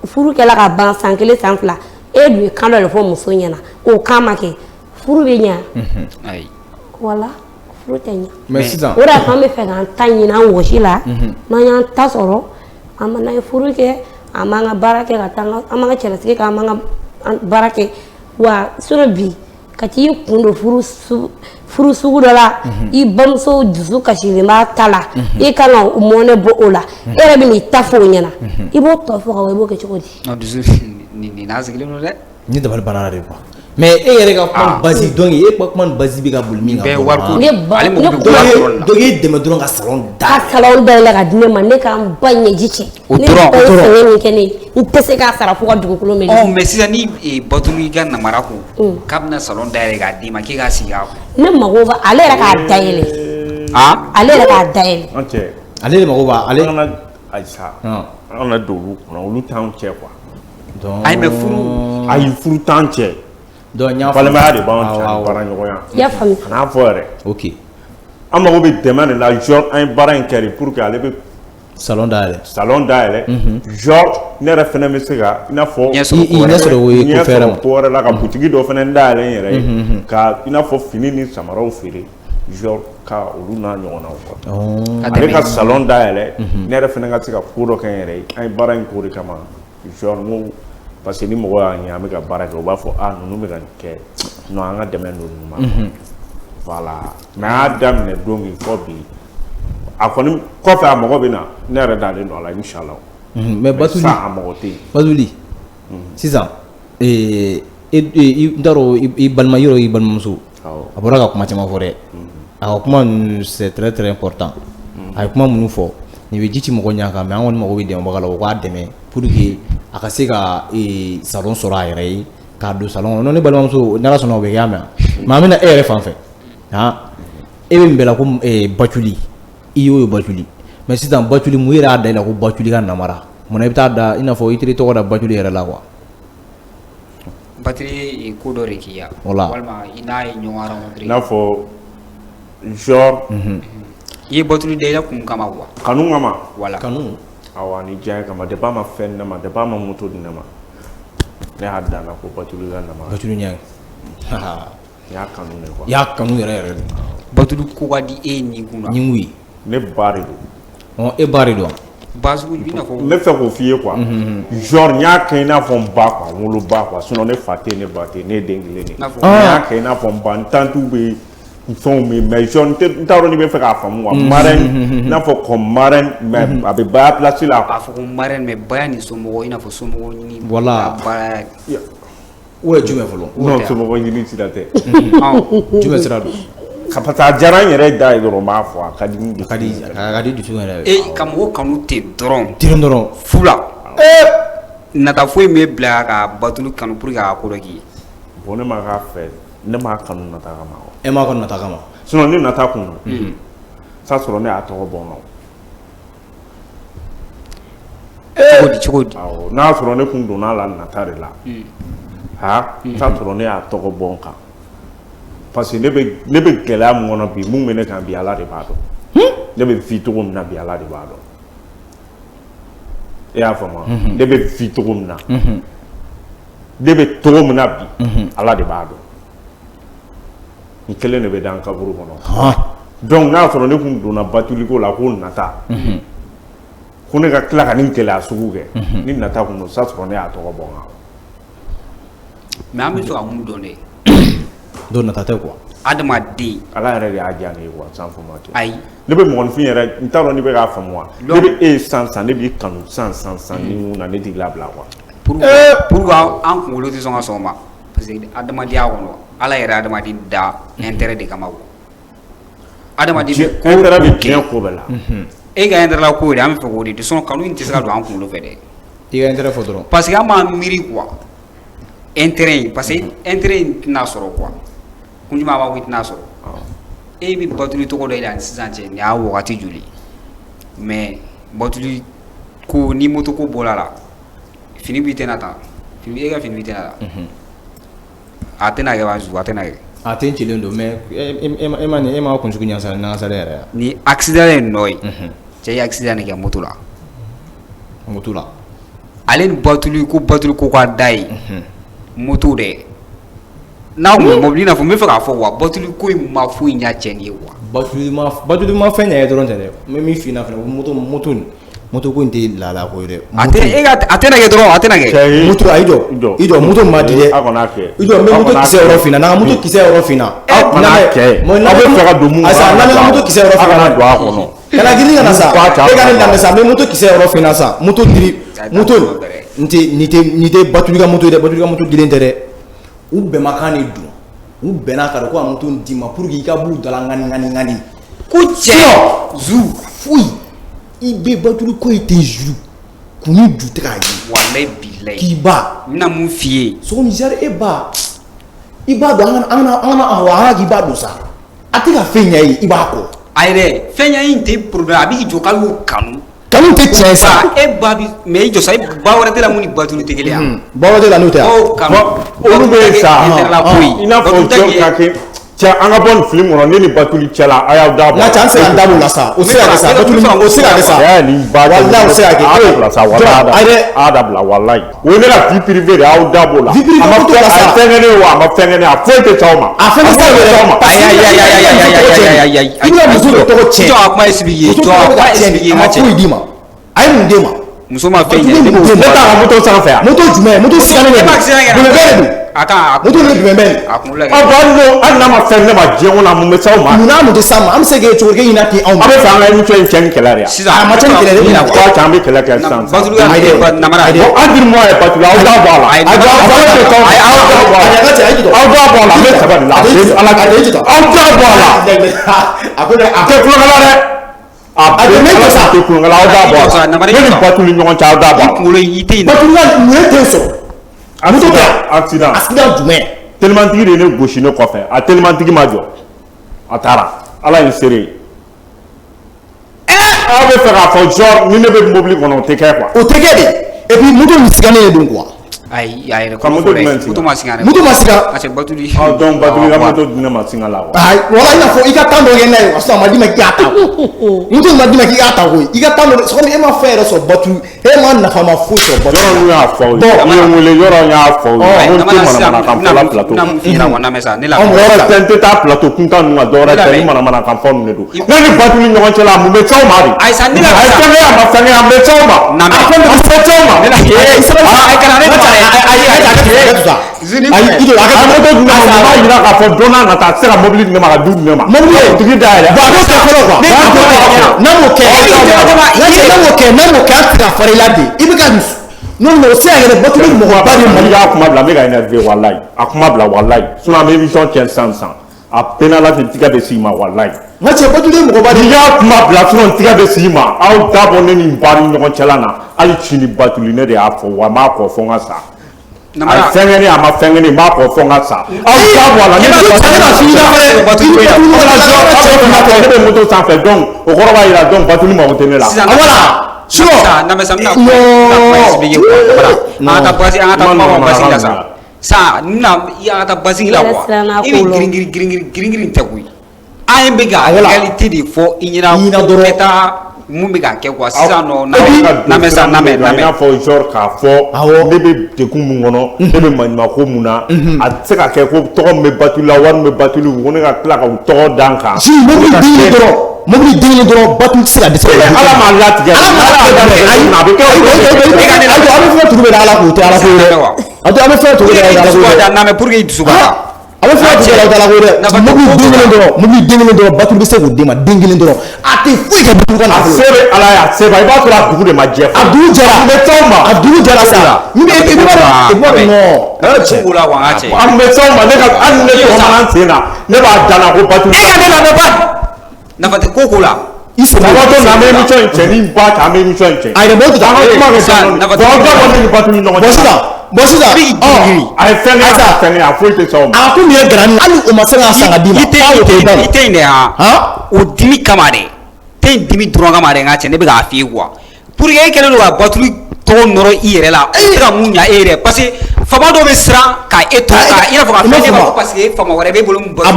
furu kɛla ka ban san 1 san 2 e dun ye kan dɔ de fɔ muso ɲɛna o kan ma kɛ furu bɛ ɲa ayi wala furu tɛ ɲa mais sisan o de y'a to an bɛ fɛ k'an ta ɲini an wɔsi la n'an y'an ta sɔrɔ an n'an ye furu kɛ an b'an ka baara kɛ ka taa an b'an ka cɛlasigi kɛ an b'an ka baara kɛ wa bi ka t'i kun don furu sugu dɔ la i bamuso dusu kasilen b'a ta la i kan ka mɔnɛ bɔ o la e yɛrɛ bɛ n'i ta fɔ o ɲɛna i b'o tɔ fɔ ka wa i b'o kɛ cogo di dusu nin n'a sigilen don dɛ ni dabali banna de quoi mais e yɛrɛ ka kuma base donc e kuma ni base bɛ ka boli min kan bɛɛ wari ko ale mako bɛ dɔrɔn donc e dɛmɛ dɔrɔn ka salon da ka salon dayɛlɛ ka di ne ma ne k'an ba ɲɛji cɛ o ne dɔrɔn ba ye sɛgɛn min kɛ ne ye n tɛ se k'a sara fo ka dugukolo minɛ mais sisan ni Batuli ka namara ko k'a bɛna salon dayɛlɛ k'a d'i ma k'e k'a sigi a kun ne mago b'a ale yɛrɛ k'a dayɛlɛ ale yɛrɛ k'a dayɛlɛ an cɛ ale de mago b'a ale an ka ayisa an ka don olu kɔnɔ olu t'anw cɛ quoi donc ayi mais furu ayi furu t'an cɛ donc n y'a faamu balimaya de b'anw cɛ baara ɲɔgɔnya i y'a faamu a n'a fɔ yɛrɛ ok an mago bɛ dɛmɛ de la genre an ye baara in kɛ de pour que ale bɛ salon dayɛlɛ salon dayɛlɛ genre ne yɛrɛ fɛnɛ bɛ se ka i n'a fɔ i ɲɛ sɔrɔ o ye ko fɛrɛ ma ko wɛrɛ la ka butigi dɔ fɛnɛ dayɛlɛ n yɛrɛ ye ka i n'a fɔ fini ni samaraw feere genre ka olu n'a ɲɔgɔnnaw quoi ale ka salon dayɛlɛ ne yɛrɛ fɛnɛ ka se ka ko dɔ kɛ n yɛrɛ ye an ye baara in k'o de kama genre n ko parce que ni mɔgɔ y'a ɲɛ an bɛ ka baara kɛ o b'a fɔ ninnu bɛ ka nin kɛ non an ka dɛmɛ don ninnu ma voilà mais an y'a daminɛ don min fɔ bi a kɔni kɔfɛ a mɔgɔ bɛ na ne yɛrɛ dalen don a la inshallah mais Batuli sisan a mɔgɔ tɛ yen Batuli sisan n t'a dɔn i balima yɔrɔ i balimamuso a bɔra ka kuma caman fɔ dɛ a ka kuma ninnu c'est très très important a ye kuma minnu fɔ nin bɛ ji ci mɔgɔ ɲɛ kan mais an kɔni mago bɛ dɛmɛbaga la o k'a dɛmɛ pour que a ka se ka salon sɔrɔ a yɛrɛ ye k'a don salon kɔnɔ ne balimamuso n'ala sɔnna o bɛ kɛ mais an bɛna e yɛrɛ fan fɛ e bɛ min bɛɛ la ko Batuli i y'o ye Batuli mais sisan Batuli mun yɛrɛ y'a da i la ko Batuli ka namara munna i bɛ taa da i n'a fɔ i teri tɔgɔ da Batuli yɛrɛ la quoi Batuli ye ko dɔ de k'i ya walima i n'a ye ɲɔgɔn rencontré i n'a fɔ genre i ye Batuli da i la kun kama quoi kanu kama voilà kanu awɔ ani diya kama depuis a ma fɛn di ne ma depuis a ma moto di ne ma ne y'a dan na ko Batuli ka namara Batuli ɲɛ y'a kanu de quoi y'a kanu yɛrɛ de Batulu ko ka di e ni kunna ni wi ne ba de don e ba de don basugu i n'a fɔ ne fɛ k'o f'i ye quoi genre n y'a kɛ i n'a fɔ n ba quoi n wolo ba quoi sinon ne fa tɛ ne ba tɛ ne ye den kelen de n y'a kɛ i n'a fɔ n ba n tantu bɛ fɛnw bɛ mais genre n t'a dɔn n'i bɛ fɛ k'a faamu quoi marraine i n'a fɔ comme marraine mais a bɛ baya place la a fɔ ko marraine mais baya ni somɔgɔ i n'a fɔ somɔgɔ ɲini Voilà. baara o ye jumɛn fɔlɔ non somɔgɔ ɲini sira tɛ jumɛn sira don parce que a diyara n yɛrɛ da ye dɔrɔn n b'a fɔ a ka di n ka di dusu yɛrɛ e ka mɔgɔ kanu ten dɔrɔn tirin dɔrɔn fu la nata foyi m'e bila ka Batulu kanu pour que a ka ko dɔ k'i ye bon ne ma k'a fɛ ne m'a kanu nata kama e m'a kɔni nata kama sinon ne nata kun ça sɔrɔ ne y'a tɔgɔ bɔ n na cogo di awɔ n'a sɔrɔ ne kun donna la nata de la ça sɔrɔ ne y'a tɔgɔ bɔ n kan parce que ne bɛ gɛlɛya min kɔnɔ bi mun bɛ ne kan bi Ala de b'a dɔn ne bɛ vi cogo min na bi Ala de b'a dɔn e y'a faamu ne bɛ vi cogo min na ne bɛ cogo min na bi Ala de b'a dɔn n kelen de bɛ da n kaburu kɔnɔ donc n'a sɔrɔ ne kun donna Batulu ko la ko nata ko ne ka tila ka nin gɛlɛya sugu kɛ ni nata kun don ça sɔrɔ ne y'a tɔgɔ bɔ n kan mais an bɛ fɛ ka mun dɔn dɛ don nata tɛ quoi adamaden Ala yɛrɛ de y'a diya ne ye quoi sans fɔ ma kɛ ayi ne bɛ mɔgɔninfin yɛrɛ n t'a dɔn n'i bɛ k'a faamu wa ne bɛ e san ne b'i kanu san ni mun na ne t'i labila quoi pour que an kunkolo tɛ sɔn ka sɔn o ma parce que adamadenya kɔnɔ Ala yɛrɛ adamaden da intérêt de kama quoi adamaden bɛ ko intérêt bɛ diɲɛ ko bɛɛ la e ka intérêt la ko de an bɛ fɛ k'o de sinon kanu in tɛ se ka don an kunkolo fɛ dɛ i ka intérêt fɔ dɔrɔn parce que an b'an miiri quoi intérêt in parce que intérêt in tɛna sɔrɔ quoi kun jumɛn b'a fɔ i tɛna sɔrɔ e bɛ Batulu tɔgɔ dɔ yɛlɛ ani sisan cɛ nin y'a wagati joli mais Batulu ko ni moto ko bɔra la fini b'i tɛna tan e ka fini b'i tɛna tan a tɛna kɛ wa a tɛna kɛ a tɛ n cilen don mais e ma kunjugu ɲasalen n'an ka yɛrɛ ya ni accident ye nɔ ye cɛ ye accident de kɛ moto la moto la ale ni Batulu ko Batulu ko k'a da ye moto dɛ n'a kun bɛ mobili i n'a fɔ n bɛ fɛ k'a fɔ wa Batulu ko in ma foyi ɲɛ cɛ nin ye quoi Batulu ma fɛn ɲɛ ye dɔrɔn tɛ dɛ n bɛ min f'i ɲɛna fana moto ko in tɛ laala ko ye dɛ a tɛna kɛ dɔrɔn a tɛna kɛ moto ayi jɔ moto ma di dɛ a kɔni a kɛ i jɔ n bɛ moto kisɛ yɔrɔ fina n'an ka moto kisɛ yɔrɔ fina aw kana kɛ aw bɛ fɛ ka don mun ayi sa n'an ka moto kisɛ yɔrɔ fina kana don a kɔnɔ kana girin ka na sa e ka ne lamɛn sa n bɛ moto kisɛ yɔrɔ fina sa moto n tɛ Batulu ka moto ye dɛ Batulu ka moto dilen tɛ dɛ u bɛnbakan de don u bɛnna ka ko a moto d'i ma pour que i ka b'u dala ŋani ko cɛ zu foyi i bɛ Batulu ko i tɛ zu kun ni ju tɛ k'a ye walayi bilayi k'i ba n bɛna mun f'i ye sogo misɛnnin e ba i b'a dɔn an kana k'i ba don sa a tɛ ka fɛn ɲɛ ye i b'a kɔ ayi dɛ fɛn ɲɛ in tɛ problème a b'i jɔ k'ale y'o kanu kanu tɛ tiɲɛ sa e ba bi mais i jɔ sa ba wɛrɛ tɛ la mun ni Batulu tɛ kelen yan ba wɛrɛ tɛ la n'o tɛ o kanu olu bɛ yen sa i i n'a fɔ cɛw ka kɛ cɛ an ka bɔ nin film kɔnɔ ne ni Batulu cɛla a y'aw da bɔ nka cɛ an tɛ se ka n da b'o la sa o tɛ se ka kɛ sa Batulu o tɛ se ka kɛ sa walayi o tɛ se ka kɛ a dabila sa a dabila walayi o ye ne ka vie privée de y'aw da b'o la vie privée a ma fɛn kɛ ne ye wa a ma fɛn kɛ ne ye a foyi tɛ c'aw ma a fɛn tɛ c'aw ma ayi i bɛna muso de tɔgɔ tiɲɛ jɔ a kuma expliquer jɔ a kuma expliquer a ma foyi d'i ma a ye mun d'e ma muso ma fɛn ɲɛ ne t'a ka moto sanfɛ yan moto jumɛn moto siganen de don bɛnbɛn de don a kan moto de bɛnbɛn a kun lajɛ hali n'a ma fɛn ne ma diɲɛ kɔnɔ mun bɛ s'aw ma munna mun tɛ s'a ma an bɛ se k'e cogo kɛ ɲinan ten anw ma a bɛ fɛ an ka émission in cɛ ni kɛlɛ de yan sisan a ma cɛ ni kɛlɛ de bɛna bɛ ko an bɛ kɛlɛ kɛ sisan Batulu ka namara bon an di mɔgɔ ye Batulu aw da bɔ a la aw da bɔ a la n bɛ saba de la aw da bɔ a la a tɛ jita aw da bɔ a la a ko dɛ a a tɛ kulonkɛ la dɛ a tɛ ne jɔ sa a tɛ kulonkɛ la aw da bɔ a la ne ni Batulu ɲɔgɔn cɛ aw da bɔ a la kunkolo i tɛ yen Batulu ka mun tɛ sɔrɔ a moto tɛ accident jumɛn telimantigi de ye ne gosi ne kɔfɛ a telimantigi ma jɔ a taara Ala ye n seere aw bɛ fɛ k'a fɔ genre ni ne bɛ mobili kɔnɔ o tɛ kɛ quoi o tɛ kɛ de et puis moto nin siganen de don quoi Ayi a yɛrɛ Ka moto jumɛn tigɛ? moto ma sigi ale Moto ma sigi a? parce que Batuli donc Batuli ka moto di ne ma singa la wa Ayi wala ina fɔ i ka temps dɔ kɛ n'a ye wa sisan a ma d'i ma k'i k'a ta moto ma d'i ma k'i k'a ta koyi i ka temps dɔ sɔgɔni e ma fɛn yɛrɛ sɔrɔ Batuli e ma nafa ma foyi sɔrɔ Batuli yɔrɔ n'u y'a fɔ aw ye i ye n wele yɔrɔ n y'a fɔ aw ye n ko n tɛ manamanakan fɔ la plateau na mun f'i ɲɛna wa namɛ sa ne la yɔrɔ tɛ n tɛ taa plateau kuntan ninnu kan dɔwɛrɛ tɛ ni manamanakan fɔ ninnu de don ne ni Batuli ɲɔgɔn cɛ la mun bɛ s'aw ma de ayi sa ne la a ye fɛnkɛ a ma fɛnkɛ a bɛ s'aw ma a fɛn bɛ s'aw ma ne la ayi kana ne ta ayi i don a ka moto di ne ma mun b'a yira k'a fɔ don n'a nata a tɛ se ka mobili di ne ma ka du di ne ma mobili tigi da yɛlɛ bon a b'o kɛ fɔlɔ quoi n'a m'o kɛ an tɛ ka fara i la de i bɛ ka non o se yɛrɛ Batuli mɔgɔba de Mali y'a kuma bila n bɛ ka énervé walayi a kuma bila walayi sinon an bɛ émission kɛ sisan a peine la ten tigɛ bɛ s'i ma walayi n ka cɛ Batuli mɔgɔba de n'i y'a kuma bila sinon tigɛ bɛ s'i ma aw dabɔ ne ni n ba ni ɲɔgɔn cɛla na hali sini Batuli ne de y'a fɔ wa n b'a kɔ fɔ n ka sa a ye fɛn kɛ ne a ma fɛn kɛ ne n b'a kɔ fɔ n ka sa aw dabɔ a la ne bɛ moto sanfɛ donc o kɔrɔ b'a jira donc Batuli mago tɛ ne la voilà sinon na mesa mina an ka basi an ka taa kuma basi la sa sa na ya ta basi la quoi i bɛ girin tɛ koyi an bɛ ka réalité de fɔ i ɲɛna ko ta mun bɛ ka kɛ quoi sisan nɔ na mesa na mɛ n y'a fɔ genre k'a fɔ ne bɛ degun mun kɔnɔ ne bɛ maɲumako mun na a tɛ se ka kɛ ko tɔgɔ min bɛ Batuli la wari min bɛ Batuli ko ne ka tila ka u tɔgɔ da n kan si mobili den dɔrɔn Batuli tɛ se ka dɛsɛ ala m'a latigɛ a bɛ kɛ a bɛ fɛn tugu bɛ ala k'o tɛ ala ko ye dɛ a bɛ fɛn tugu bɛ ala ko ye na mɛ pour que i dusu ka a bɛ fɛn tugu bɛ ala ko ye dɛ mobili den kelen dɔrɔn Batuli bɛ se k'o d'e ma den kelen dɔrɔn a tɛ foyi kɛ Batuli ka nafolo a se bɛ ala ye a se b'a i b'a sɔrɔ a dugu de ma jɛ a dugu jɛra a bɛ t'aw ma a dugu jɛra sa min bɛ i b'a dɔn cɛ la wa an ka cɛ a bɛ t'aw ma ne ka hali ne tɔgɔ sen na ne b'a danna ko Batuli e ka ne lamɛn ba nafa tɛ ko la i sɔrɔ a b'a to na an bɛ émission in cɛ ni ba ta an bɛ émission in cɛ a yɛrɛ bɔ tɛ taa an ka kuma kɛ sisan bon aw dabɔ ne ni Batuli ɲɔgɔn cɛ bon sisan a ye fɛn kɛ a fɛn kɛ a foyi tɛ s'aw ma a ko nin ye garanni hali o ma se ka san ka d'i ma i tɛ yen dɛ o dimi kama dɛ tɛ yen dimi dɔrɔn kama dɛ n ka cɛ ne bɛ k'a f'i ye quoi pour que e kɛlen don ka Batuli tɔgɔ nɔrɔ i yɛrɛ la e tɛ ka mun ɲa e yɛrɛ parce que fama dɔw bɛ siran ka e to ka i n'a fɔ ka fɛn ne ma parce que fama wɛrɛ b'e bolo mun Batuli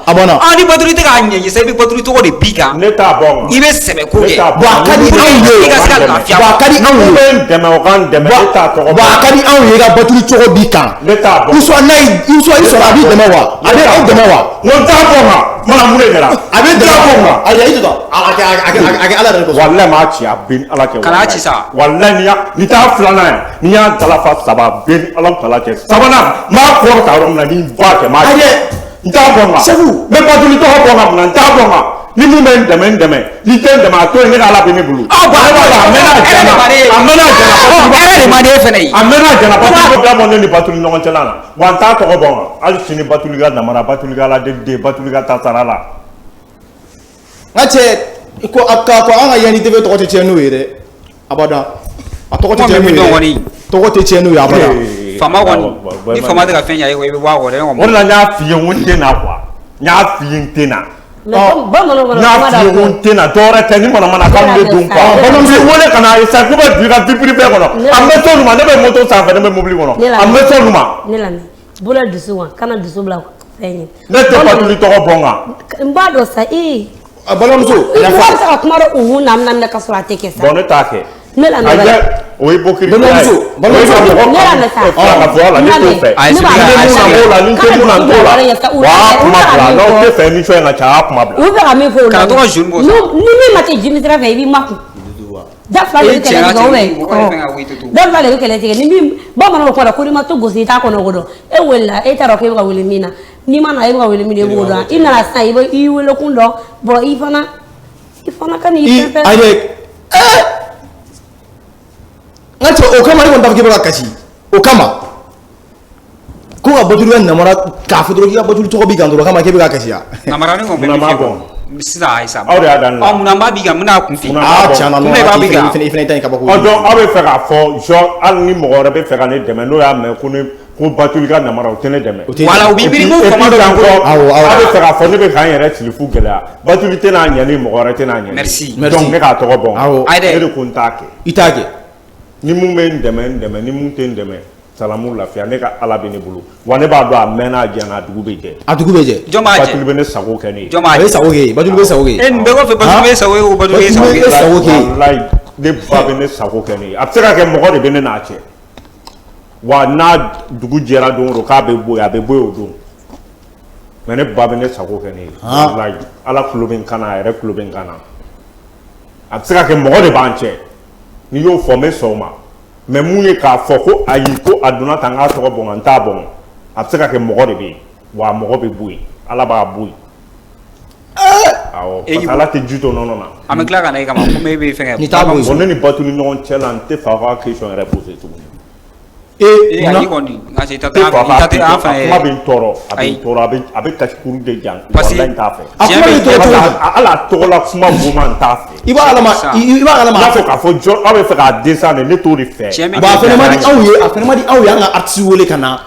a banna ni Batuli tɛ k'a ɲɛ sisan i bɛ Batuli tɔgɔ de b'i kan ne t'a bɔ i bɛ sɛbɛ ko kɛ bon a ka di anw ye i ka se ka lafiya bon a ka di anw ye n dɛmɛ o kan dɛmɛ ne t'a tɔgɔ bon a ka di anw ye ka Batuli cogo b'i kan ne t'a bɔ i sɔrɔ n'a ye i sɔrɔ a b'i dɛmɛ wa a bɛ aw dɛmɛ wa n t'a bɔ ma mana mun de kɛra a bɛ dɛmɛ bɔ ma ayi i tɛ a kɛ ala yɛrɛ de kosɔn walayi m'a ci a bɛ ni ala cɛ kana ci sa walayi ni t'a filanan ye ni y'a dalafa saba bɛ ni ala tala cɛ sabanan m'a kɔrɔ ta yɔrɔ min na ni ba kɛ m'a ci n t'a bɔ ma n bɛ Batuli tɔgɔ bɔ ma munna n t'a bɔ ma ni mun bɛ n dɛmɛ n dɛmɛ ni tɛ n dɛmɛ a to yen ne ka ala bɛ ne bolo a mɛnna jɛna a mɛnna jɛna Batuli ko dabɔ ne ni Batuli ɲɔgɔn cɛla la wa n t'a tɔgɔ bɔ ma hali sini Batuli ka namara Batuli ka ala den Batuli ka taa sara la n ka cɛ ko an ka yanni TV tɔgɔ tɛ tiɲɛ n'o ye dɛ abada a tɔgɔ tɛ tiɲɛ n'o ye tɔgɔ tɛ tiɲɛ n'o ye abada fama kɔni ni fama tɛ ka fɛn ɲa i bɛ bɔ a kɔ dɛ o de la n y'a f'i ye n ko n tɛ na quoi n y'a f'i ye n tɛ na n y'a f'i ye n ko n tɛ na dɔwɛrɛ tɛ ni manamanakan bɛ don quoi bamanan wele ka na sa ko bɛ bi ka vie privée kɔnɔ a bɛ s'olu ma ne bɛ moto sanfɛ ne bɛ mobili kɔnɔ a bɛ s'olu ma ne lamɛn bolo dusu wa kana dusu bila fɛn ye ne tɛ Batuli tɔgɔ bɔ n kan n b'a dɔn sa a balimamuso i b'a se ka kuma dɔ uhu na ka sɔrɔ a tɛ kɛ sa bon ne t'a kɛ ne lamɛn o ye bokiri balimamuso ne lamɛn sa ka fɔ ala ne t'o fɛ ni mun na ni tɛ mun na n t'o la wa kuma bila n'aw tɛ fɛ émission in ka ca a kuma bila u bɛ ka min fɔ o la kana to ka jeune bɔ sa ni min ma kɛ jimi sira fɛ i b'i makun da fila de bɛ kɛlɛ tigɛ da fila de bɛ kɛlɛ tigɛ ni min bamananw kɔnɔ ko n'i ma to gosi i t'a kɔnɔ ko dɔn e welela e t'a dɔn k'e bɛ ka wele min na n'i ma na e bɛ ka wele min na e b'o dɔn i nana sisan i y'i wele kun dɔn bon i fana ka n'i fɛn fɛn ayi n ka cɛ o kama ne kɔni t'a fɔ k'i bɛ ka kasi o kama ko ka Batuli ka namara k'a fɔ dɔrɔn k'i ka Batuli tɔgɔ b'i kan dɔrɔn o kama k'e bɛ ka kasi ya namara ni kɔni bɛ min fɛ sisan ayi sa aw de y'a daminɛ munna n b'a b'i kan n bɛna kun f'i ye tiɲɛ na i fana ta in kabako donc aw bɛ fɛ k'a fɔ genre hali ni mɔgɔ wɛrɛ bɛ fɛ ka ne dɛmɛ n'o y'a mɛn ko Batuli ka namara o tɛ ne dɛmɛ wala u b'i biri ko fama dɔ bolo aw bɛ fɛ k'a fɔ ne bɛ k'an yɛrɛ sigi fu gɛlɛya Batuli tɛna ɲɛ ni mɔgɔ wɛrɛ tɛna ɲɛ merci donc ne k'a tɔgɔ bɔ awɔ e de ko n t'a kɛ i t'a kɛ ni mun bɛ n dɛmɛ ni mun tɛ n dɛmɛ salamu lafiya ne ka ala bɛ ne bolo wa ne b'a dɔn a mɛnna a jɛna a dugu bɛ jɛ a dugu bɛ jɛ jɔn b'a jɛ Batuli bɛ ne sago kɛ ne ye jɔn b'a a bɛ jɛ sago kɛ Batuli bɛ sago kɛ nin bɛɛ kɔfɛ Batuli bɛ sago ye o Batuli bɛ sago Batuli bɛ kɛ sago kɛ wallahi ne ba bɛ ne sago kɛ ne ye a bɛ se ka kɛ mɔgɔ de bɛ ne n'a cɛ wa n'a dugu jɛra don o don k'a bɛ bɔ yen a bɛ bɔ yen o don mais ne ba bɛ ne sago kɛ ne ye wallahi ala tulo bɛ n kan na a yɛrɛ tulo bɛ n kan na a bɛ se ka kɛ mɔgɔ de b'an cɛ n'i y'o fɔ n bɛ sɔn o ma mais mun ye k'a fɔ ko ayi ko a donna tan n k'a tɔgɔ bɔn n t'a bɔn a bɛ se ka kɛ mɔgɔ de bɛ yen wa mɔgɔ bɛ bɔ yen ala b'a bɔ yen awɔ parce que ala tɛ ji to nɔnɔ na an bɛ tila ka na e kama komi e bɛ fɛn kɛ Ni t'a bɔ yen. bon ne ni Batuli ɲɔgɔn cɛ la n tɛ fɛ a ka question yɛrɛ poser tuguni e ayi kɔni nka se i ta tɛ an fana kuma ye bɛ n tɔɔrɔ a bɛ Ayi. n tɔɔrɔ a bɛ kasi kuru de jan Parce que- wallahi n t'a fɛ a kuma bɛ tɔɔrɔ cogo di ala tɔgɔ la kuma boma n t'a fɛ i b'a yɛlɛma i b'a yɛlɛma n'a fɔ k'a fɔ jɔ aw bɛ fɛ k'a descendre ne t'o de fɛ Tiɲɛ bɛ bon a fɛnɛ ma di aw ye a fɛnɛ ma di aw ye an ka artiste wele ka na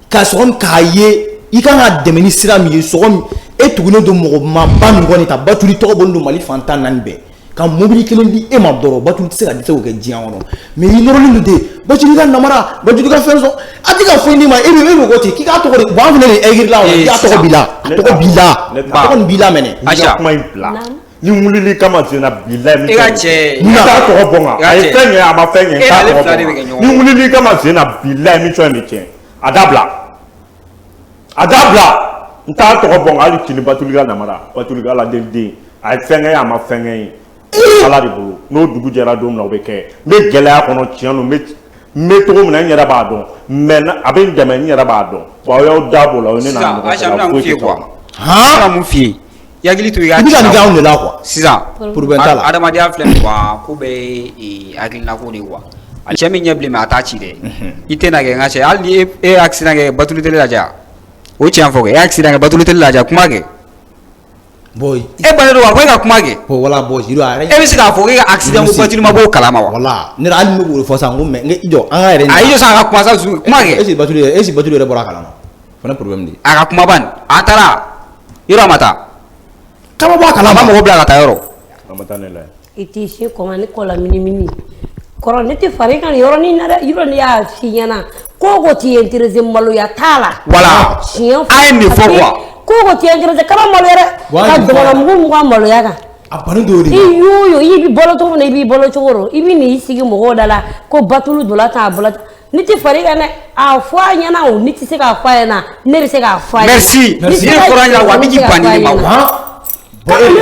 ka sɔgɔ k'a ye i kan ka dɛmɛ ni sira min ye sɔgɔ min e tugunen don mɔgɔ ma ba min kɔni ta Batuli tɔgɔ bɔlen don Mali fan tan naani bɛɛ ka mobili kelen di e ma dɔrɔn Batuli tɛ se ka dɛsɛ k'o kɛ diɲɛ kɔnɔ mais i nɔrɔlen don ten Batuli ka namara Batuli ka fɛn sɔrɔ a tɛ ka foyi d'i ma e bɛ ko ten k'i k'a tɔgɔ de bon an fɛnɛ de ɛgiri la o la k'i k'a tɔgɔ b'i la a tɔgɔ b'i la a tɔgɔ nin b'i la mɛnɛ i ka Acha. kuma in bila ni wulili kama senna bilahi e ka cɛ n t'a tɔgɔ bɔ n I ka kan a ye cɛ. fɛn kɛ a ma fɛn kɛ n E t'a n'ale tɔgɔ fila de bɛ bɔ kɛ n ɲɔgɔn kan ni wulili kama senna bilahi émission in bɛ tiɲɛ a dabila a dabila n t'a tɔgɔ bɔ n kan hali kini Batuli ka namara Batuli ka aladeliden a ye fɛn kɛ a ma fɛn kɛ ye ala de bolo n'o dugu jɛra don min na o bɛ kɛ n bɛ gɛlɛya kɔnɔ tiɲɛ don n bɛ cogo min na n yɛrɛ b'a dɔn mais a bɛ n dɛmɛ n yɛrɛ b'a dɔn wa aw y'aw da b'o la o ye ne n'a sisan ɲɔgɔn Acha bɛna cɛ mun f'i ye foyi tɛ quoi sɔrɔ n bɛna mun f'i ye i hakili to i ka i bɛ ka nin kɛ anw de la quoi sisan problème t'a la adamadenya filɛ nin quoi ko bɛɛ ye hakilinako de ye quoi cɛ min ɲɛ bilen mɛ a t'a ci dɛ i tɛna kɛ n ka cɛ hali ni e ye accident kɛ Batuli tele lajɛ o tiɲɛ fɔ kɛ e ye accident kɛ Batuli tele lajɛ kuma kɛ boy e bannen don wa ko e ka kuma kɛ bon voilà boy jiro a e bɛ se k'a fɔ k'e ka accident ko Batuli ma bɔ o kalama wa voilà ne hali ne b'o de fɔ sisan ko mais i jɔ an ka yɛrɛ a y'i jɔ sisan a ka kuma sa kuma kɛ est ce que Batuli yɛrɛ bɔra a kalama o fana problème de ye a ka kuma ban a taara yɔrɔ a ma taa k'a ma bɔ a a ma kalama mɔgɔ bila ka taa yɔrɔ a ma taa ne layɛ i t'i si kɔma ni kɔla minimini kɔrɔ ne tɛ fara i kan nin yɔrɔnin na dɛ yɔrɔ ne y'a f'i ɲɛna ko ko t'i intéressé maloya t'a la Voilà. siɲɛ A ye nin fɔ quoi. ko ko t'i intéressé kaba maloya dɛ Wa ka nin fɔ. dɔgɔnɔmugu mun ka maloya kan a bani dɔw de i y'o i b'i bolo cogo min na i b'i bolo cogo rɔ i bɛ n'i sigi mɔgɔw da la ko Batuli donna tan a bolo tan ne tɛ fara i kan dɛ a fɔ a ɲɛna o ne tɛ se k'a fɔ a ɲɛna ne bɛ se k'a fɔ a ɲɛna Merci. Ni Merci. sera Ne fɔra a ɲɛna, wa a bɛ ne k'i se k'a ban fɔ a nin ma, ɲɛna.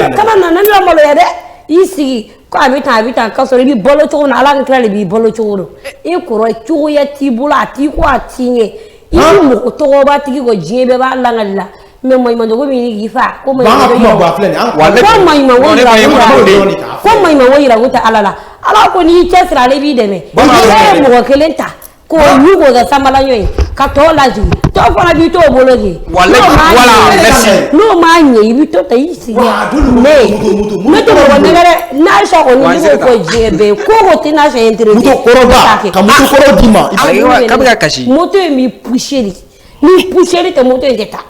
han kana na ne la maloya dɛ i sigi ko a bɛ tan k'a sɔrɔ i b'i bolo cogo min na ala ni kira de b'i bolo cogo rɔ i kɔrɔ cogoya t'i bolo a t'i ko a t'i ɲɛ i bɛ mɔgɔ tɔgɔba tigi kɔ diɲɛ bɛɛ b'a langali la mais maɲumandogo min ɲini k'i fa ko an ka kuma bɔ a filɛ nin ye an Wa ne- ko maɲumanko ne yira ba ye kun mɔgɔ de ye. tɛ ko maɲumanko yira kun tɛ ala la ala ko n'i y'i cɛsiri ale b'i dɛmɛ Bamanan i bɛ mɔgɔ kelen ta k'o ɲu k'o kɛ sanbalanɲɔ ye ka tɔw lajigin tɔw fana b'i t'o bolo kɛ Wale- N'o m'a voilà, ɲɛ- merci. n'o m'a ɲɛ i bɛ to ta i sigi Wa, dole ko mais moto, ne tɛ mɔgɔ nɛgɛ dɛ n'Aisha kɔni Wa, ne Zeta. b'o fɔ diɲɛ bɛɛ ye ko ko tɛ n'Aisha intéressé moto kɔrɔba ka moto kɔrɔ d'i ma Ah, k'a bɛ ka kasi. moto in b'i pousser de ni pousser tɛ moto in tɛ taa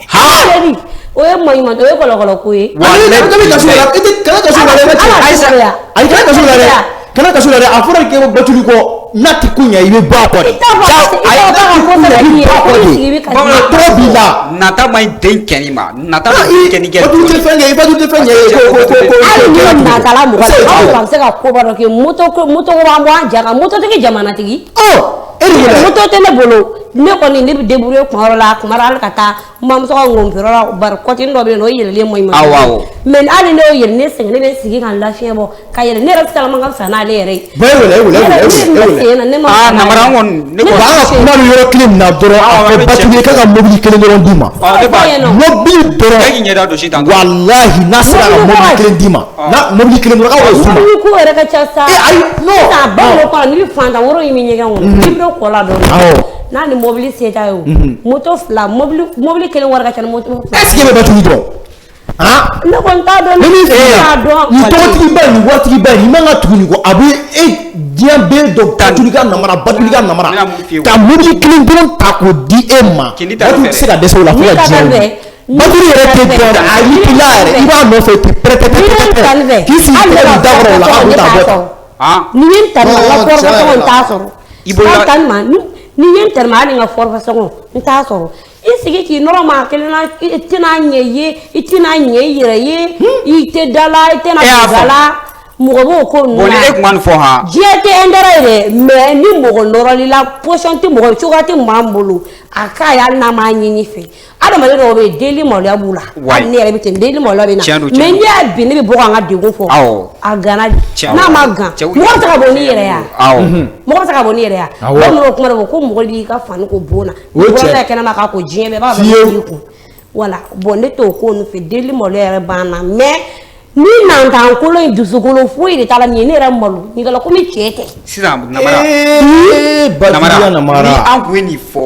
pousser o ye maɲuman o ye kɔlɔkɔlɔ ko ye Wa, ne- kana kaso la dɛ i tɛ kana kaso la dɛ ne cɛ Aïssa ayi kana kaso la dɛ kana kaso la dɛ a fɔra k'e Batuli kɔ n'a tɛ ko ɲɛ i bɛ bɔ a kɔ de I t'a fɔ a ka ko sɛbɛn i ye ko i sigi i bɛ kasi. a tɔgɔ b'i la nata ma ɲi den kɛni ma nata ma Ah, ɲi den kɛni kɛ Batuli tɛ fɛn kɛ Batuli tɛ fɛn kɛ hali ni ko natala mɔgɔ Se la ka aw fa bɛ se ka koba dɔ kɛ moto ko b'an bɔ an ja kan mototigi jamanatigi e de wele moto tɛ ne bolo ne kɔni ne bɛ débrouiller kuma dɔ la kuma dɔ hali ka taa n bamuso ka ŋɔnfeere la bari kɔtini dɔ bɛ yen nɔ o yɛlɛlen ma ɲuman Awɔ, awɔ. mais hali ne y'o yɛlɛ ne sɛgɛn ne bɛ sigi ka n lafiya bɔ ka yɛlɛ ne yɛrɛ bɛ se ka man ka fisa n'ale yɛrɛ ye bɔn e wele ne yɛrɛ sen na ne ma Ah, namara an kɔni ne bon kɔni an ka kuma ni yɔrɔ kelen min na dɔrɔn a Awɔ, fɔ a bɛ Batuli cɛ. k'a ka mobili kelen dɔrɔn d'i ma ne b'a fɔ yen nɔ. mobili bɛɛ dɔrɔn k'i ɲɛda don sitan walahi n'a sera ka Mobili mobili kɔrɔ. kelen d'i ma n'a mobili kelen dɔrɔn k'a b'o suma mobili ko yɛrɛ ka ca sa ayi non sisan balo kɔnɔ n'i bɛ fantan woro in bɛ ɲɛgɛn kɔnɔ i bɛ kɔ la dɔrɔn awɔ n'a ni mobili se t'a ye o moto fila mobili kelen wari ka ca ni moto fila est ce que e bɛ Batuli dɔn han ne kɔni t'a dɔn ne min f'i t'a ye dɔn nin tɔgɔtigi ba ye nin waritigi ba ye nin man ka tugu nin kɔ a bɛ e diɲɛ bɛɛ dɔn Batuli ka namara Batuli ka namara N bɛna mun f'i ye. ka mobili kelen dɔrɔn ta k'o di e ma K'i ni ta Batuli fɛ tɛ se ka dɛsɛ o la fo Ni ka ta diɲɛ fɛ. wuli Batuli yɛrɛ tɛ dɔn a y'i kila yɛrɛ i b'a nɔfɛ ten pɛrɛtɛtɛtɛ k'i sigi kɛlɛ nin da kɔrɔ o la k'a kun t'a bɔ tan ah ni ye n ta ni ma n ka kɔrɔ tɔgɔ n t'a sɔrɔ I bolo la- n ta ni ma ni ye terma hali nga formation n t'a sɔrɔ i sigi k'i nɔrɔ maa kelen na i tɛna ɲɛ ye i tɛna ɲɛ i yɛrɛ ye i tɛ da la i tɛna da la mɔgɔ b'o ko ninnu na. bon ni e kuma nin fɔ han. diɲɛ tɛ intérêt ye dɛ mais ni mɔgɔ nɔrɔli la position tɛ mɔgɔ cogoya tɛ maa min bolo a k'a ye hali n'a m'a ɲini fɛ adamaden dɔw bɛ yen deli maloya b'u la hali ne yɛrɛ bɛ ten deli maloya bɛ na mais n'i y'a bin ne bɛ bɔ k'an ka degun fɔ a gana de n'a ma gan mɔgɔ bɛ se ka bɔ n'i yɛrɛ ya mɔgɔ bɛ se ka bɔ n'i yɛrɛ ya bamananw kuma dɔ ko mɔgɔ b'i ka fani ko bon na mɔgɔ bɛ kɛnɛma k'a ko diɲɛ bɛɛ b'a fɔ k'i kun wala bon ne t'o ko ninnu fɛ deli maloya yɛrɛ b'an na mais ni nantan kolo in dusukolo foyi de t'a la nin ye ne yɛrɛ malo n'i kala komi cɛ tɛ. sisan Namara Namara ni an kun ye nin fɔ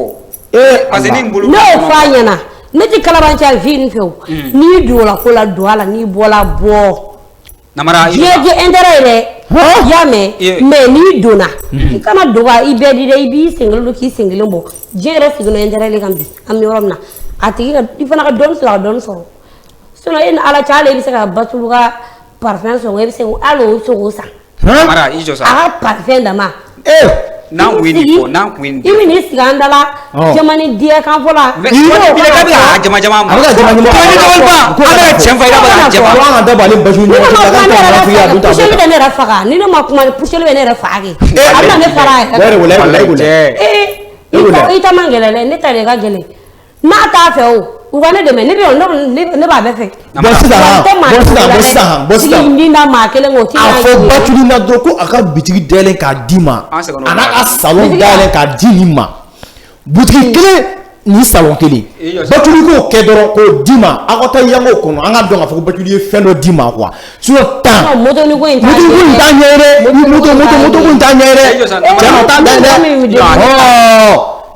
parce que ni n bolo ne y'o fɔ a ɲɛna ne tɛ kalabanciya vie nin fɛ o n'i donna ko la don a la n'i bɔla bɔ Namara diɲɛ tɛ intérêt ye dɛ i y'a mɛn mais n'i donna i kana dogo i bɛɛ di dɛ i b'i sen kelen don k'i sen kelen bɔ diɲɛ yɛrɛ sigilen intérêt de kan bi an bɛ yɔrɔ min na a tigi ka i fana ka dɔɔni sɔrɔ a dɔɔni sɔrɔ sinon e ni ala cɛ hali i bɛ se ka Batulu ka parfum sɔrɔ i bɛ se hali o bɛ se k'o san Namara i jɔ sa a ka parfum dama n'an kun ye nin fɔ n'an kun ye nin i bɛ n'i sigi an da la jamani diɲɛ kan fɔ la mais i bɛ ka jama jama ma a bɛ ka jama jama ko a bɛ ka cɛn fɔ i bɛ ka jama ko an ka dabɔ ale Batulu ɲɔgɔn cɛ puseli bɛ ne yɛrɛ faga ni ne ma kuma puseli bɛ ne yɛrɛ faga kɛ a bɛ na ne fara yɛrɛ i ta man gɛlɛn dɛ ne ta de ka gɛlɛn n'a t'a fɛ o u ka ne dɛmɛ ne b'a bɛɛ fɛ sisan ni na maa kelen o ti a fɔ Batulu na dɔrɔn ko a ka bitigi dayɛlɛ k'a d'i ma a n'a ka salon dayɛlɛ k'a di nin ma butigi kelen ni salon kelen Batulu k'o kɛ dɔrɔn k'o d'i ma aw ka taa yango kɔnɔ an ka dɔn k'a fɔ ko Batulu ye fɛn dɔ d'i ma quoi sinon tan moto ko in t'a ɲɛ dɛ moto ko in t'a ɲɛ dɛ cɛn t'a ɲɛ dɛ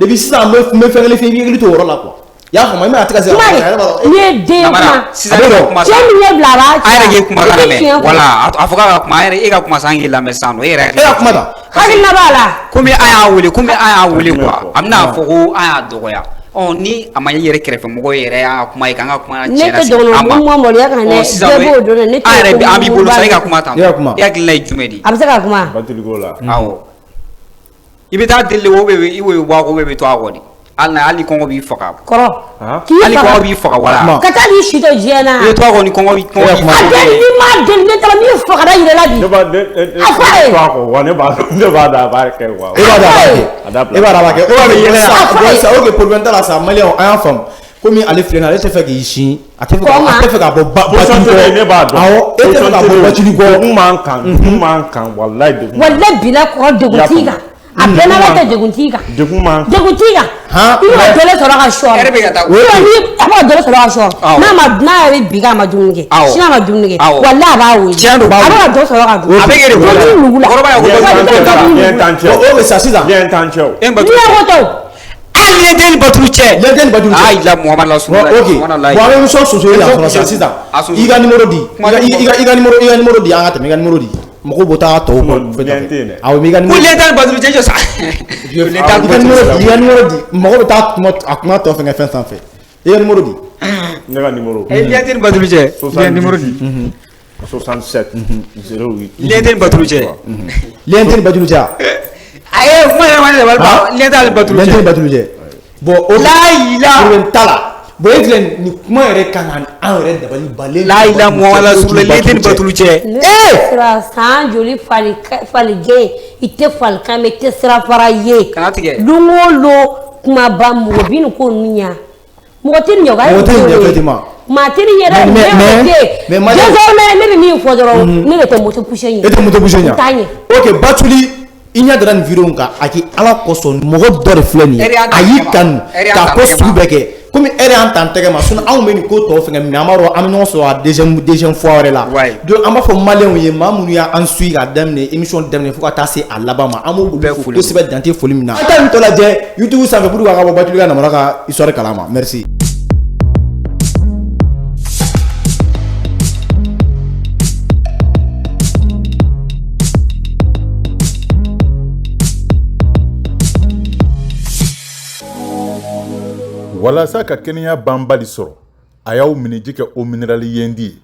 depuis sisan n bɛ fɛn kelen fɛ i b'i hakili to o yɔrɔ la quoi i y'a faamu i bɛna tigɛ se ni ye den kuma sisan ne ka kuma cɛ min ye bila a b'a a yɛrɛ k'e kuma kan lamɛn wala a fɔ k'a ka kuma a yɛrɛ e ka kuma san k'e lamɛn sisan nɔ e yɛrɛ ka kuma ta hakilina b'a la komi a y'a wele quoi a bɛna fɔ ko a y'a dɔgɔya ni a ma ye yɛrɛ kɛrɛfɛ mɔgɔ yɛrɛ y'a kuma ye k'an ka kuma ne tɛ dɔgɔnɔ ma mɔliya kan dɛ bɛɛ b'o dɔn ne tɛ an yɛrɛ an b'i bolo sa e ka kuma tan e hakilina ye jumɛn de ye a bɛ se ka kuma Batulu ko la awɔ i bɛ taa deli o bɛ i wo bɔ a ko bɛ to a kɔ de hali kɔngɔ b'i faga kɔrɔ hali kɔngɔ b'i faga wala ka taa n'i si to diɲɛ na i bɛ to a kɔ ni kɔngɔ b'i faga a deli n'i m'a deli ne taara min fagara yɛrɛ la bi ne b'a ne b'a dɔn a b'a kɛ quoi e b'a dɔn a b'a kɛ o b'a yɛlɛ sa o que problème t'a la sa maliyɛnw an y'a faamu komi ale filɛ nin ye ale tɛ fɛ k'i sin a tɛ fɛ ka bɔ Batulu kɔ ne b'a dɔn awɔ e tɛ fɛ ka bɔ Batulu kɔ n m'an kan walayi degun bila kɔrɔ degun t'i kan a bɛɛ n'ala tɛ degun t'i kan degun t'i kan i b'a dɔlɛ sɔrɔ ka sɔrɔ a b'a dɔlɛ sɔrɔ ka sɔrɔ n'a yɛrɛ bi k'a ma dumuni kɛ sini a ma dumuni kɛ walayi a b'a wele a b'a ka dɔ sɔrɔ ka dun a bɛ kɛ de ko la kɔrɔba y'a o bɛ sa sisan bien tan cɛ o n'i y'a fɔ hali ni den ni Batulu cɛ ayi la Muhamadu la sunu ok bon an bɛ émission soso la sɔrɔ sisan i ka numéro di i ka numéro di an ka tɛmɛ i ka numéro di mɔgɔw bɛ taa tɔw kɔ awɔ i ka numéro ko lien tɛ ni Batulu cɛ sa i ka numéro di mɔgɔw bɛ taa a kuma tɔ fɛngɛ fɛn sanfɛ i ka numéro di ne ka numéro lien tɛ ni Batulu cɛ numéro di 67 08 lien tɛ ni Batulu cɛ lien tɛ ni Batulu cɛ aye kuma yɛrɛ ma ne dabali lien tɛ ni Batulu cɛ bon o la t'a la bon e filɛ nin kuma yɛrɛ kan ka an yɛrɛ dabali balen la Muhamadu la sunu lien tɛ ni Batulu cɛ sira san joli fali gɛn i tɛ falikan mɛn i tɛ sira fara ye kana tigɛ don o don kumaba mɔgɔ bi nin ko ninnu ɲɛ mɔgɔ tɛ nin ɲɛ maa tɛ nin yɛrɛ désormais ne bɛ min fɔ dɔrɔn ne de tɛ moto poussé ɲɛ e tɛ moto poussé ɲɛ t'a ɲɛ ok Batulu i ɲɛ dara nin vidéo kan a k'i ala kosɔn mɔgɔ dɔ de filɛ nin ye a y'i kanu k'a ko sugu bɛɛ kɛ komi e y'an ta n tɛgɛ ma sinon anw bɛ nin ko tɔ fɛngɛ mais an b'a dɔn an bɛ ɲɔgɔn sɔrɔ a deuxième fois wɛrɛ la donc an b'a fɔ maliyɛnw ye maa minnu y'an suit k'a daminɛ émission daminɛ fo ka taa se a laban ma an b'olu bɛɛ fo kosɛbɛ dan tɛ foli min na an ta nin tɔ lajɛ YouTube sanfɛ pour que a ka bɔ Batulu ka Namara ka histoire kalama merci. walasa ka kɛnɛya banbali sɔrɔ a y'aw minɛji kɛ o minerali yendi ye